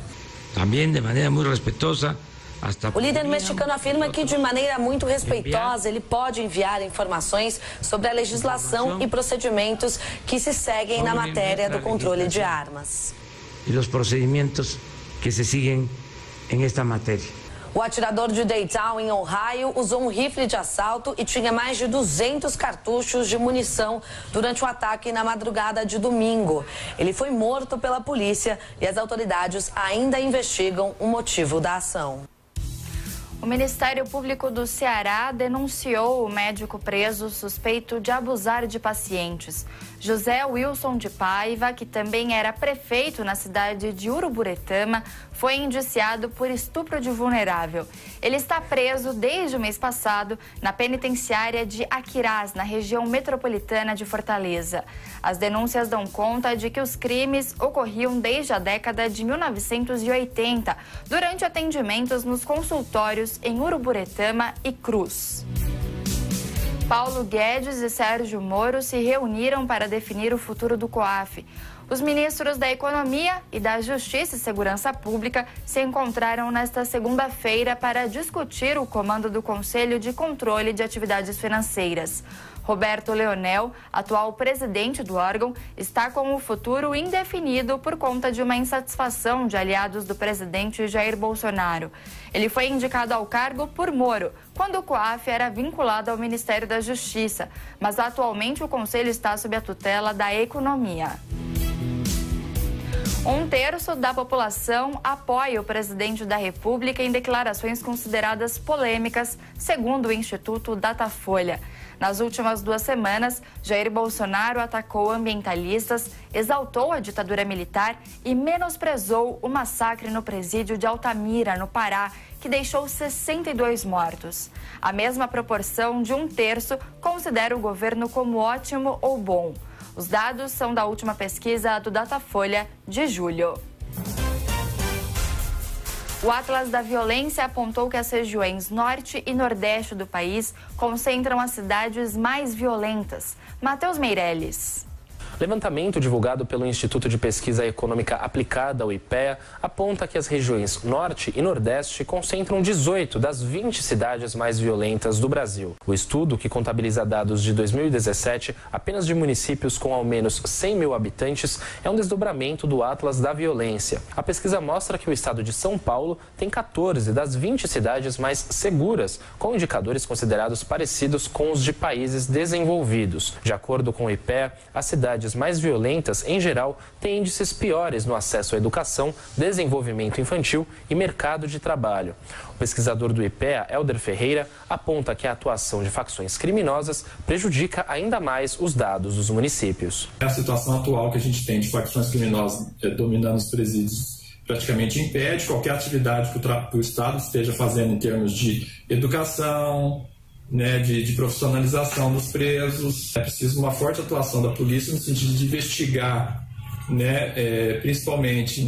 Também, de maneira muito respeitosa, O líder mexicano afirma que, de maneira muito respeitosa, ele pode enviar informações sobre a legislação e procedimentos que se seguem na matéria do controle de armas. E os procedimentos que se seguem em esta matéria. O atirador de Dayton, em Ohio, usou um rifle de assalto e tinha mais de 200 cartuchos de munição durante o ataque na madrugada de domingo. Ele foi morto pela polícia e as autoridades ainda investigam o motivo da ação. O Ministério Público do Ceará denunciou o médico preso suspeito de abusar de pacientes. José Wilson de Paiva, que também era prefeito na cidade de Uruburetama, foi indiciado por estupro de vulnerável. Ele está preso desde o mês passado na penitenciária de Aquirás, na região metropolitana de Fortaleza. As denúncias dão conta de que os crimes ocorriam desde a década de 1980, durante atendimentos nos consultórios em Uruburetama e Cruz. Paulo Guedes e Sérgio Moro se reuniram para definir o futuro do COAF. Os ministros da Economia e da Justiça e Segurança Pública se encontraram nesta segunda-feira para discutir o comando do Conselho de Controle de Atividades Financeiras. Roberto Leonel, atual presidente do órgão, está com o futuro indefinido por conta de uma insatisfação de aliados do presidente Jair Bolsonaro. Ele foi indicado ao cargo por Moro, quando o COAF era vinculado ao Ministério da Justiça, mas atualmente o Conselho está sob a tutela da Economia. Um terço da população apoia o presidente da República em declarações consideradas polêmicas, segundo o Instituto Datafolha. Nas últimas 2 semanas, Jair Bolsonaro atacou ambientalistas, exaltou a ditadura militar e menosprezou o massacre no presídio de Altamira, no Pará, que deixou 62 mortos. A mesma proporção de 1/3 considera o governo como ótimo ou bom. Os dados são da última pesquisa do Datafolha de julho. O Atlas da Violência apontou que as regiões norte e nordeste do país concentram as cidades mais violentas. Matheus Meirelles. Levantamento divulgado pelo Instituto de Pesquisa Econômica Aplicada, o IPEA, aponta que as regiões Norte e Nordeste concentram 18 das 20 cidades mais violentas do Brasil. O estudo, que contabiliza dados de 2017 apenas de municípios com ao menos 100 mil habitantes, é um desdobramento do Atlas da Violência. A pesquisa mostra que o estado de São Paulo tem 14 das 20 cidades mais seguras, com indicadores considerados parecidos com os de países desenvolvidos. De acordo com o IPEA, as cidades mais violentas, em geral, têm índices piores no acesso à educação, desenvolvimento infantil e mercado de trabalho. O pesquisador do IPEA, Helder Ferreira, aponta que a atuação de facções criminosas prejudica ainda mais os dados dos municípios. A situação atual que a gente tem de facções criminosas dominando os presídios praticamente impede qualquer atividade que o Estado esteja fazendo em termos de educação, de profissionalização dos presos. É preciso uma forte atuação da polícia no sentido de investigar, principalmente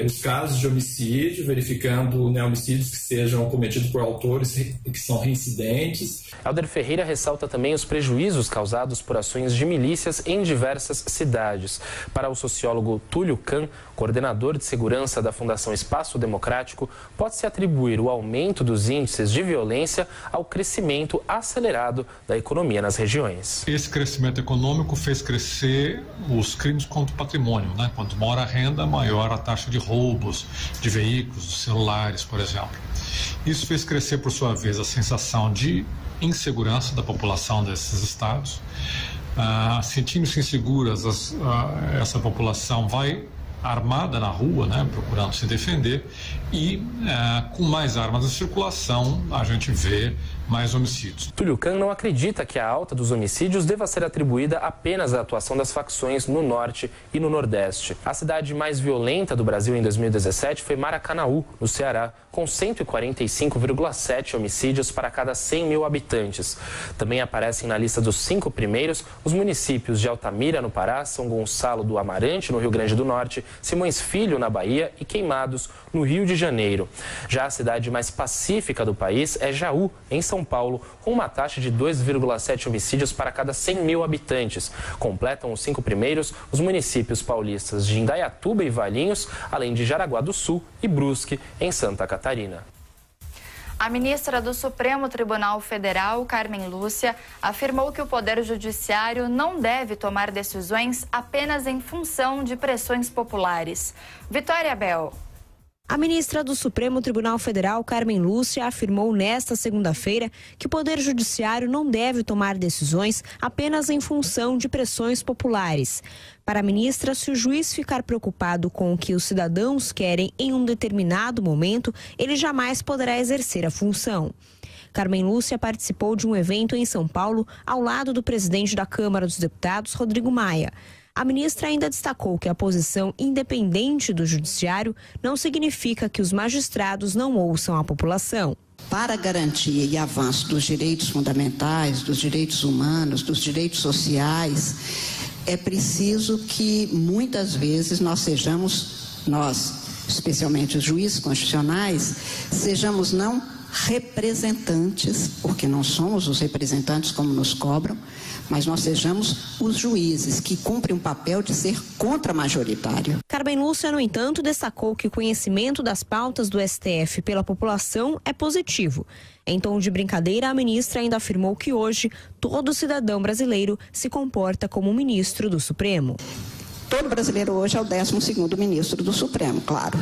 os casos de homicídio, verificando homicídios que sejam cometidos por autores que são reincidentes. Helder Ferreira ressalta também os prejuízos causados por ações de milícias em diversas cidades. Para o sociólogo Túlio Kahn, coordenador de segurança da Fundação Espaço Democrático, pode-se atribuir o aumento dos índices de violência ao crescimento acelerado da economia nas regiões. Esse crescimento econômico fez crescer os crimes contra o patrimônio, Quanto maior a renda, maior a taxa de roubos de veículos, de celulares, por exemplo. Isso fez crescer, por sua vez, a sensação de insegurança da população desses estados. Sentindo-se inseguras, essa população vai armada na rua, procurando se defender, e com mais armas em circulação a gente vê mais homicídios. Túlio Kahn não acredita que a alta dos homicídios deva ser atribuída apenas à atuação das facções no Norte e no Nordeste. A cidade mais violenta do Brasil em 2017 foi Maracanaú, no Ceará, com 145,7 homicídios para cada 100 mil habitantes. Também aparecem na lista dos 5 primeiros os municípios de Altamira, no Pará, São Gonçalo do Amarante, no Rio Grande do Norte, Simões Filho, na Bahia, e Queimados, no Rio de Janeiro. Já a cidade mais pacífica do país é Jaú, em São Paulo, com uma taxa de 2,7 homicídios para cada 100 mil habitantes. Completam os 5 primeiros os municípios paulistas de Indaiatuba e Valinhos, além de Jaraguá do Sul e Brusque, em Santa Catarina. A ministra do Supremo Tribunal Federal, Carmen Lúcia, afirmou que o Poder Judiciário não deve tomar decisões apenas em função de pressões populares. Vitória Bel. A ministra do Supremo Tribunal Federal, Carmen Lúcia, afirmou nesta segunda-feira que o Poder Judiciário não deve tomar decisões apenas em função de pressões populares. Para a ministra, se o juiz ficar preocupado com o que os cidadãos querem em um determinado momento, ele jamais poderá exercer a função. Carmen Lúcia participou de um evento em São Paulo ao lado do presidente da Câmara dos Deputados, Rodrigo Maia. A ministra ainda destacou que a posição independente do judiciário não significa que os magistrados não ouçam a população. Para a garantia e avanço dos direitos fundamentais, dos direitos humanos, dos direitos sociais, é preciso que muitas vezes nós, especialmente os juízes constitucionais, sejamos não representantes, porque não somos os representantes como nos cobram, mas nós sejamos os juízes que cumprem um papel de ser contra-majoritário. Carmen Lúcia, no entanto, destacou que o conhecimento das pautas do STF pela população é positivo. Em tom de brincadeira, a ministra ainda afirmou que hoje todo cidadão brasileiro se comporta como um ministro do Supremo. Todo brasileiro hoje é o 12º ministro do Supremo, claro.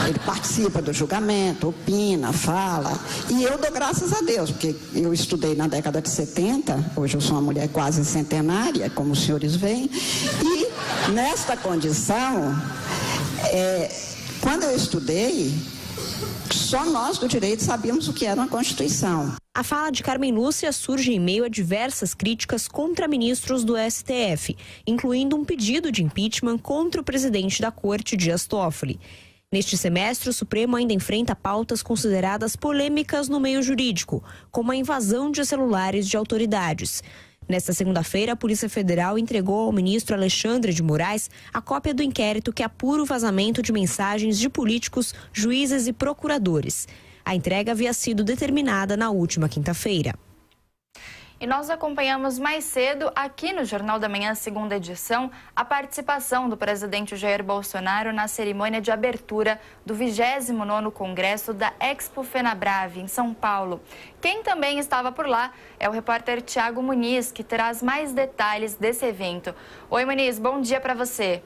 Ele participa do julgamento, opina, fala. E eu dou graças a Deus, porque eu estudei na década de 70, hoje eu sou uma mulher quase centenária, como os senhores veem. E nesta condição, quando eu estudei, só nós do direito sabíamos o que era uma Constituição. A fala de Carmen Lúcia surge em meio a diversas críticas contra ministros do STF, incluindo um pedido de impeachment contra o presidente da Corte, Dias Toffoli. Neste semestre, o Supremo ainda enfrenta pautas consideradas polêmicas no meio jurídico, como a invasão de celulares de autoridades. Nesta segunda-feira, a Polícia Federal entregou ao ministro Alexandre de Moraes a cópia do inquérito que apura o vazamento de mensagens de políticos, juízes e procuradores. A entrega havia sido determinada na última quinta-feira. E nós acompanhamos mais cedo, aqui no Jornal da Manhã, segunda edição, a participação do presidente Jair Bolsonaro na cerimônia de abertura do 29º Congresso da Expo Fenabrave, em São Paulo. Quem também estava por lá é o repórter Tiago Muniz, que traz mais detalhes desse evento. Oi, Muniz, bom dia para você.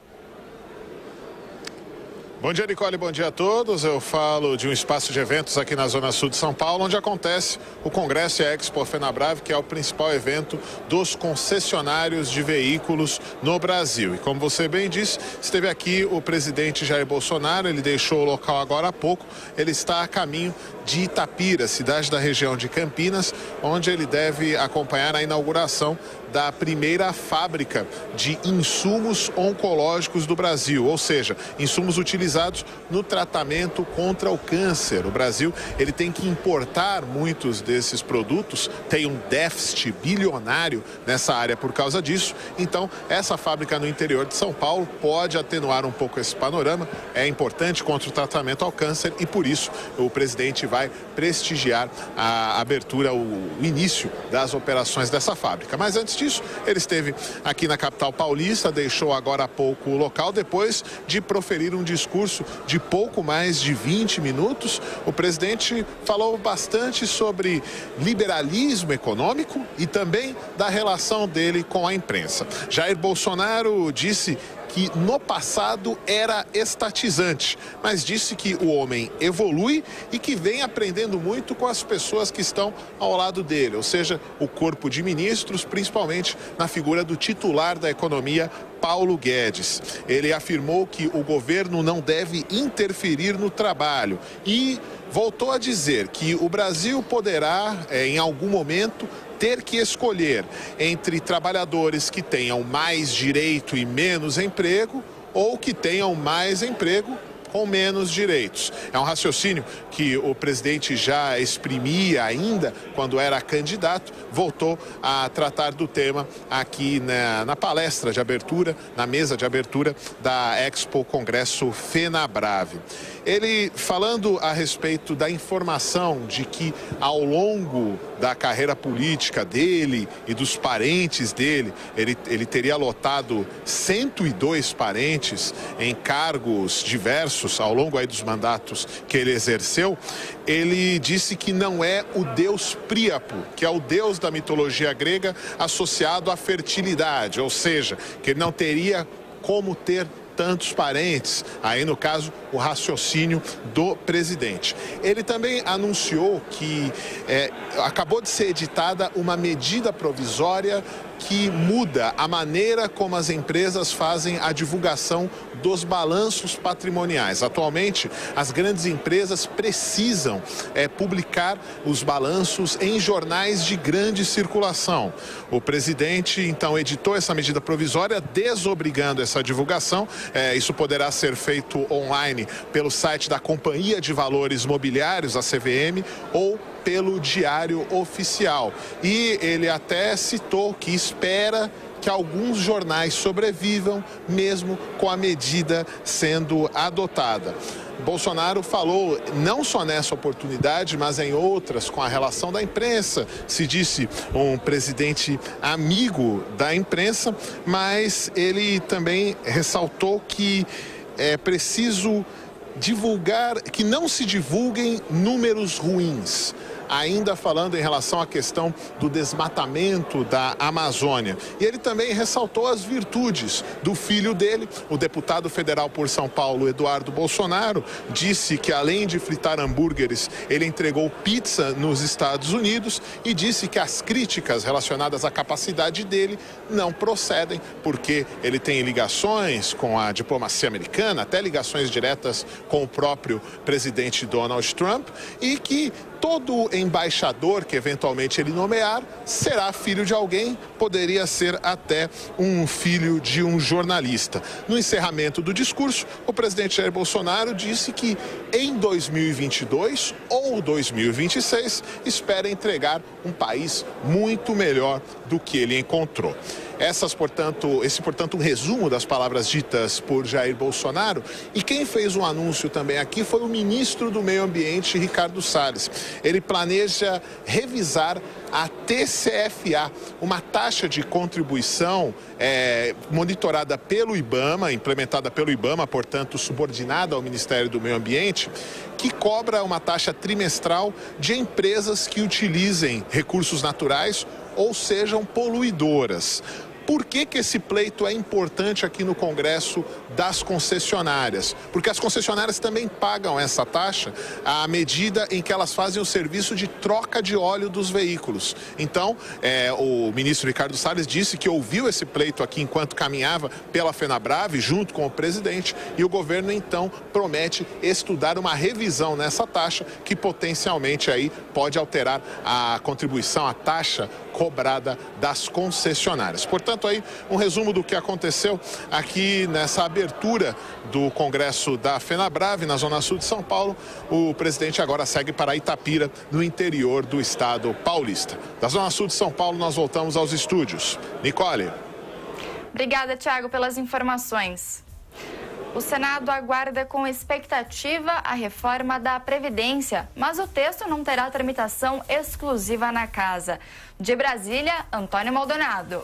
Bom dia, Nicole, bom dia a todos. Eu falo de um espaço de eventos aqui na Zona Sul de São Paulo, onde acontece o Congresso e a Expo Fenabrave, que é o principal evento dos concessionários de veículos no Brasil. E como você bem disse, esteve aqui o presidente Jair Bolsonaro, ele deixou o local agora há pouco, ele está a caminho de Itapira, cidade da região de Campinas, onde ele deve acompanhar a inauguração da primeira fábrica de insumos oncológicos do Brasil, ou seja, insumos utilizados no tratamento contra o câncer. O Brasil, ele tem que importar muitos desses produtos, tem um déficit bilionário nessa área por causa disso. Então, essa fábrica no interior de São Paulo pode atenuar um pouco esse panorama, é importante contra o tratamento ao câncer e por isso o presidente vai prestigiar a abertura, o início das operações dessa fábrica. Mas antes disso, ele esteve aqui na capital paulista, deixou agora há pouco o local, depois de proferir um discurso de pouco mais de 20 minutos. O presidente falou bastante sobre liberalismo econômico e também da relação dele com a imprensa. Jair Bolsonaro disse que no passado era estatizante, mas disse que o homem evolui e que vem aprendendo muito com as pessoas que estão ao lado dele, ou seja, o corpo de ministros, principalmente na figura do titular da economia, Paulo Guedes. Ele afirmou que o governo não deve interferir no trabalho e voltou a dizer que o Brasil poderá, em algum momento, ter que escolher entre trabalhadores que tenham mais direito e menos emprego ou que tenham mais emprego com menos direitos. É um raciocínio que o presidente já exprimia ainda quando era candidato, voltou a tratar do tema aqui na palestra de abertura, na mesa de abertura da Expo Congresso Fenabrave. Ele falando a respeito da informação de que ao longo da carreira política dele e dos parentes dele, ele teria lotado 102 parentes em cargos diversos discursos ao longo aí dos mandatos que ele exerceu, ele disse que não é o deus Príapo, que é o deus da mitologia grega associado à fertilidade, ou seja, que ele não teria como ter tantos parentes, aí no caso o raciocínio do presidente. Ele também anunciou que acabou de ser editada uma medida provisória que muda a maneira como as empresas fazem a divulgação dos balanços patrimoniais. Atualmente, as grandes empresas precisam publicar os balanços em jornais de grande circulação. O presidente, então, editou essa medida provisória, desobrigando essa divulgação. Isso poderá ser feito online pelo site da Companhia de Valores Mobiliários, a CVM, ou pelo Diário Oficial. E ele até citou que espera que alguns jornais sobrevivam mesmo com a medida sendo adotada. Bolsonaro falou não só nessa oportunidade, mas em outras, com a relação da imprensa. Se disse um presidente amigo da imprensa, mas ele também ressaltou que é preciso divulgar, que não se divulguem números ruins. Ainda falando em relação à questão do desmatamento da Amazônia. E ele também ressaltou as virtudes do filho dele, o deputado federal por São Paulo, Eduardo Bolsonaro, disse que além de fritar hambúrgueres, ele entregou pizza nos Estados Unidos e disse que as críticas relacionadas à capacidade dele não procedem, porque ele tem ligações com a diplomacia americana, até ligações diretas com o próprio presidente Donald Trump, e que todo embaixador que eventualmente ele nomear será filho de alguém, poderia ser até um filho de um jornalista. No encerramento do discurso, o presidente Jair Bolsonaro disse que em 2022 ou 2026 espera entregar um país muito melhor do que ele encontrou. Portanto, um resumo das palavras ditas por Jair Bolsonaro. E quem fez um anúncio também aqui foi o ministro do Meio Ambiente, Ricardo Salles. Ele planeja revisar a TCFA, uma taxa de contribuição monitorada pelo IBAMA, implementada pelo IBAMA, portanto subordinada ao Ministério do Meio Ambiente, que cobra uma taxa trimestral de empresas que utilizem recursos naturais ou sejam poluidoras. Por que esse pleito é importante aqui no Congresso das concessionárias? Porque as concessionárias também pagam essa taxa à medida em que elas fazem o serviço de troca de óleo dos veículos. Então, o ministro Ricardo Salles disse que ouviu esse pleito aqui enquanto caminhava pela FenaBrave, junto com o presidente, e o governo, então, promete estudar uma revisão nessa taxa que potencialmente aí pode alterar a contribuição, a taxa cobrada das concessionárias. Portanto, aí um resumo do que aconteceu aqui nessa abertura do Congresso da FenaBrave, na Zona Sul de São Paulo. O presidente agora segue para Itapira, no interior do estado paulista. Da Zona Sul de São Paulo, nós voltamos aos estúdios. Nicole. Obrigada, Thiago, pelas informações. O Senado aguarda com expectativa a reforma da Previdência, mas o texto não terá tramitação exclusiva na Casa. De Brasília, Antônio Maldonado.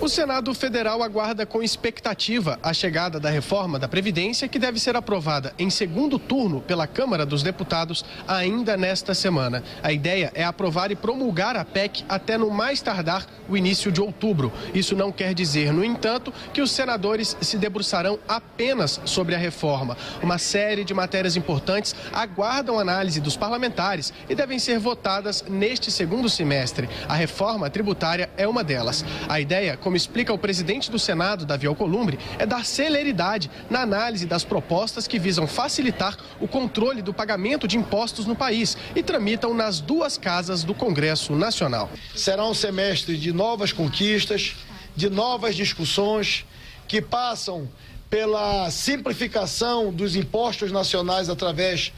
O Senado Federal aguarda com expectativa a chegada da reforma da Previdência, que deve ser aprovada em segundo turno pela Câmara dos Deputados ainda nesta semana. A ideia é aprovar e promulgar a PEC até no mais tardar o início de outubro. Isso não quer dizer, no entanto, que os senadores se debruçarão apenas sobre a reforma. Uma série de matérias importantes aguardam análise dos parlamentares e devem ser votadas neste segundo semestre. A reforma tributária é uma delas. A ideia, como explica o presidente do Senado, Davi Alcolumbre, é dar celeridade na análise das propostas que visam facilitar o controle do pagamento de impostos no país e tramitam nas duas casas do Congresso Nacional. Será um semestre de novas conquistas, de novas discussões que passam pela simplificação dos impostos nacionais através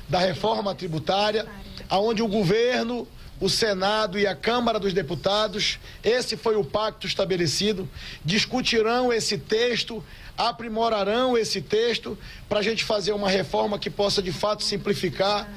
da reforma tributária, onde o governo, o Senado e a Câmara dos Deputados, esse foi o pacto estabelecido, discutirão esse texto, aprimorarão esse texto para a gente fazer uma reforma que possa de fato simplificar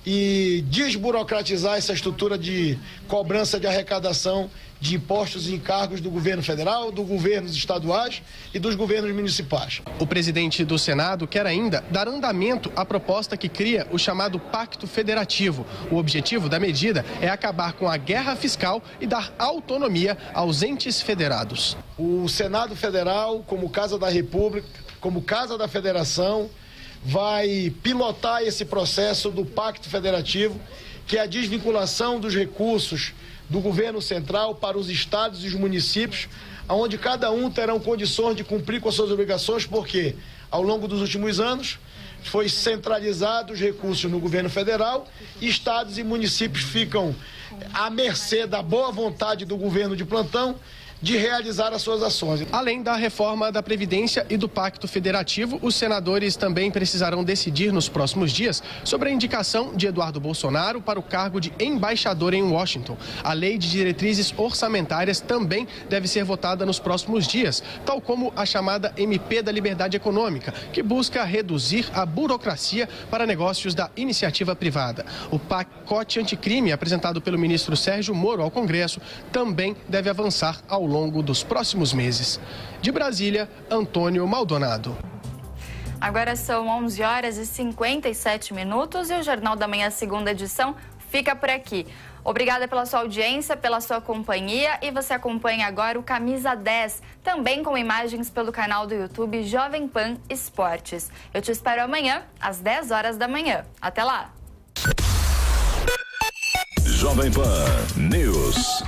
e desburocratizar essa estrutura de cobrança de arrecadação de impostos e encargos do governo federal, dos governos estaduais e dos governos municipais. O presidente do Senado quer ainda dar andamento à proposta que cria o chamado Pacto Federativo. O objetivo da medida é acabar com a guerra fiscal e dar autonomia aos entes federados. O Senado Federal, como Casa da República, como Casa da Federação, vai pilotar esse processo do Pacto Federativo, que é a desvinculação dos recursos do governo central para os estados e os municípios, onde cada um terão condições de cumprir com as suas obrigações, porque ao longo dos últimos anos foi centralizado os recursos no governo federal, estados e municípios ficam à mercê da boa vontade do governo de plantão de realizar as suas ações. Além da reforma da Previdência e do Pacto Federativo, os senadores também precisarão decidir nos próximos dias sobre a indicação de Eduardo Bolsonaro para o cargo de embaixador em Washington. A lei de diretrizes orçamentárias também deve ser votada nos próximos dias, tal como a chamada MP da Liberdade Econômica, que busca reduzir a burocracia para negócios da iniciativa privada. O pacote anticrime apresentado pelo ministro Sérgio Moro ao Congresso também deve avançar ao longo dos próximos meses. De Brasília, Antônio Maldonado. Agora são 11 horas e 57 minutos e o Jornal da Manhã, segunda edição, fica por aqui. Obrigada pela sua audiência, pela sua companhia, e você acompanha agora o Camisa 10, também com imagens pelo canal do YouTube Jovem Pan Esportes. Eu te espero amanhã, às 10 horas da manhã. Até lá! Jovem Pan News.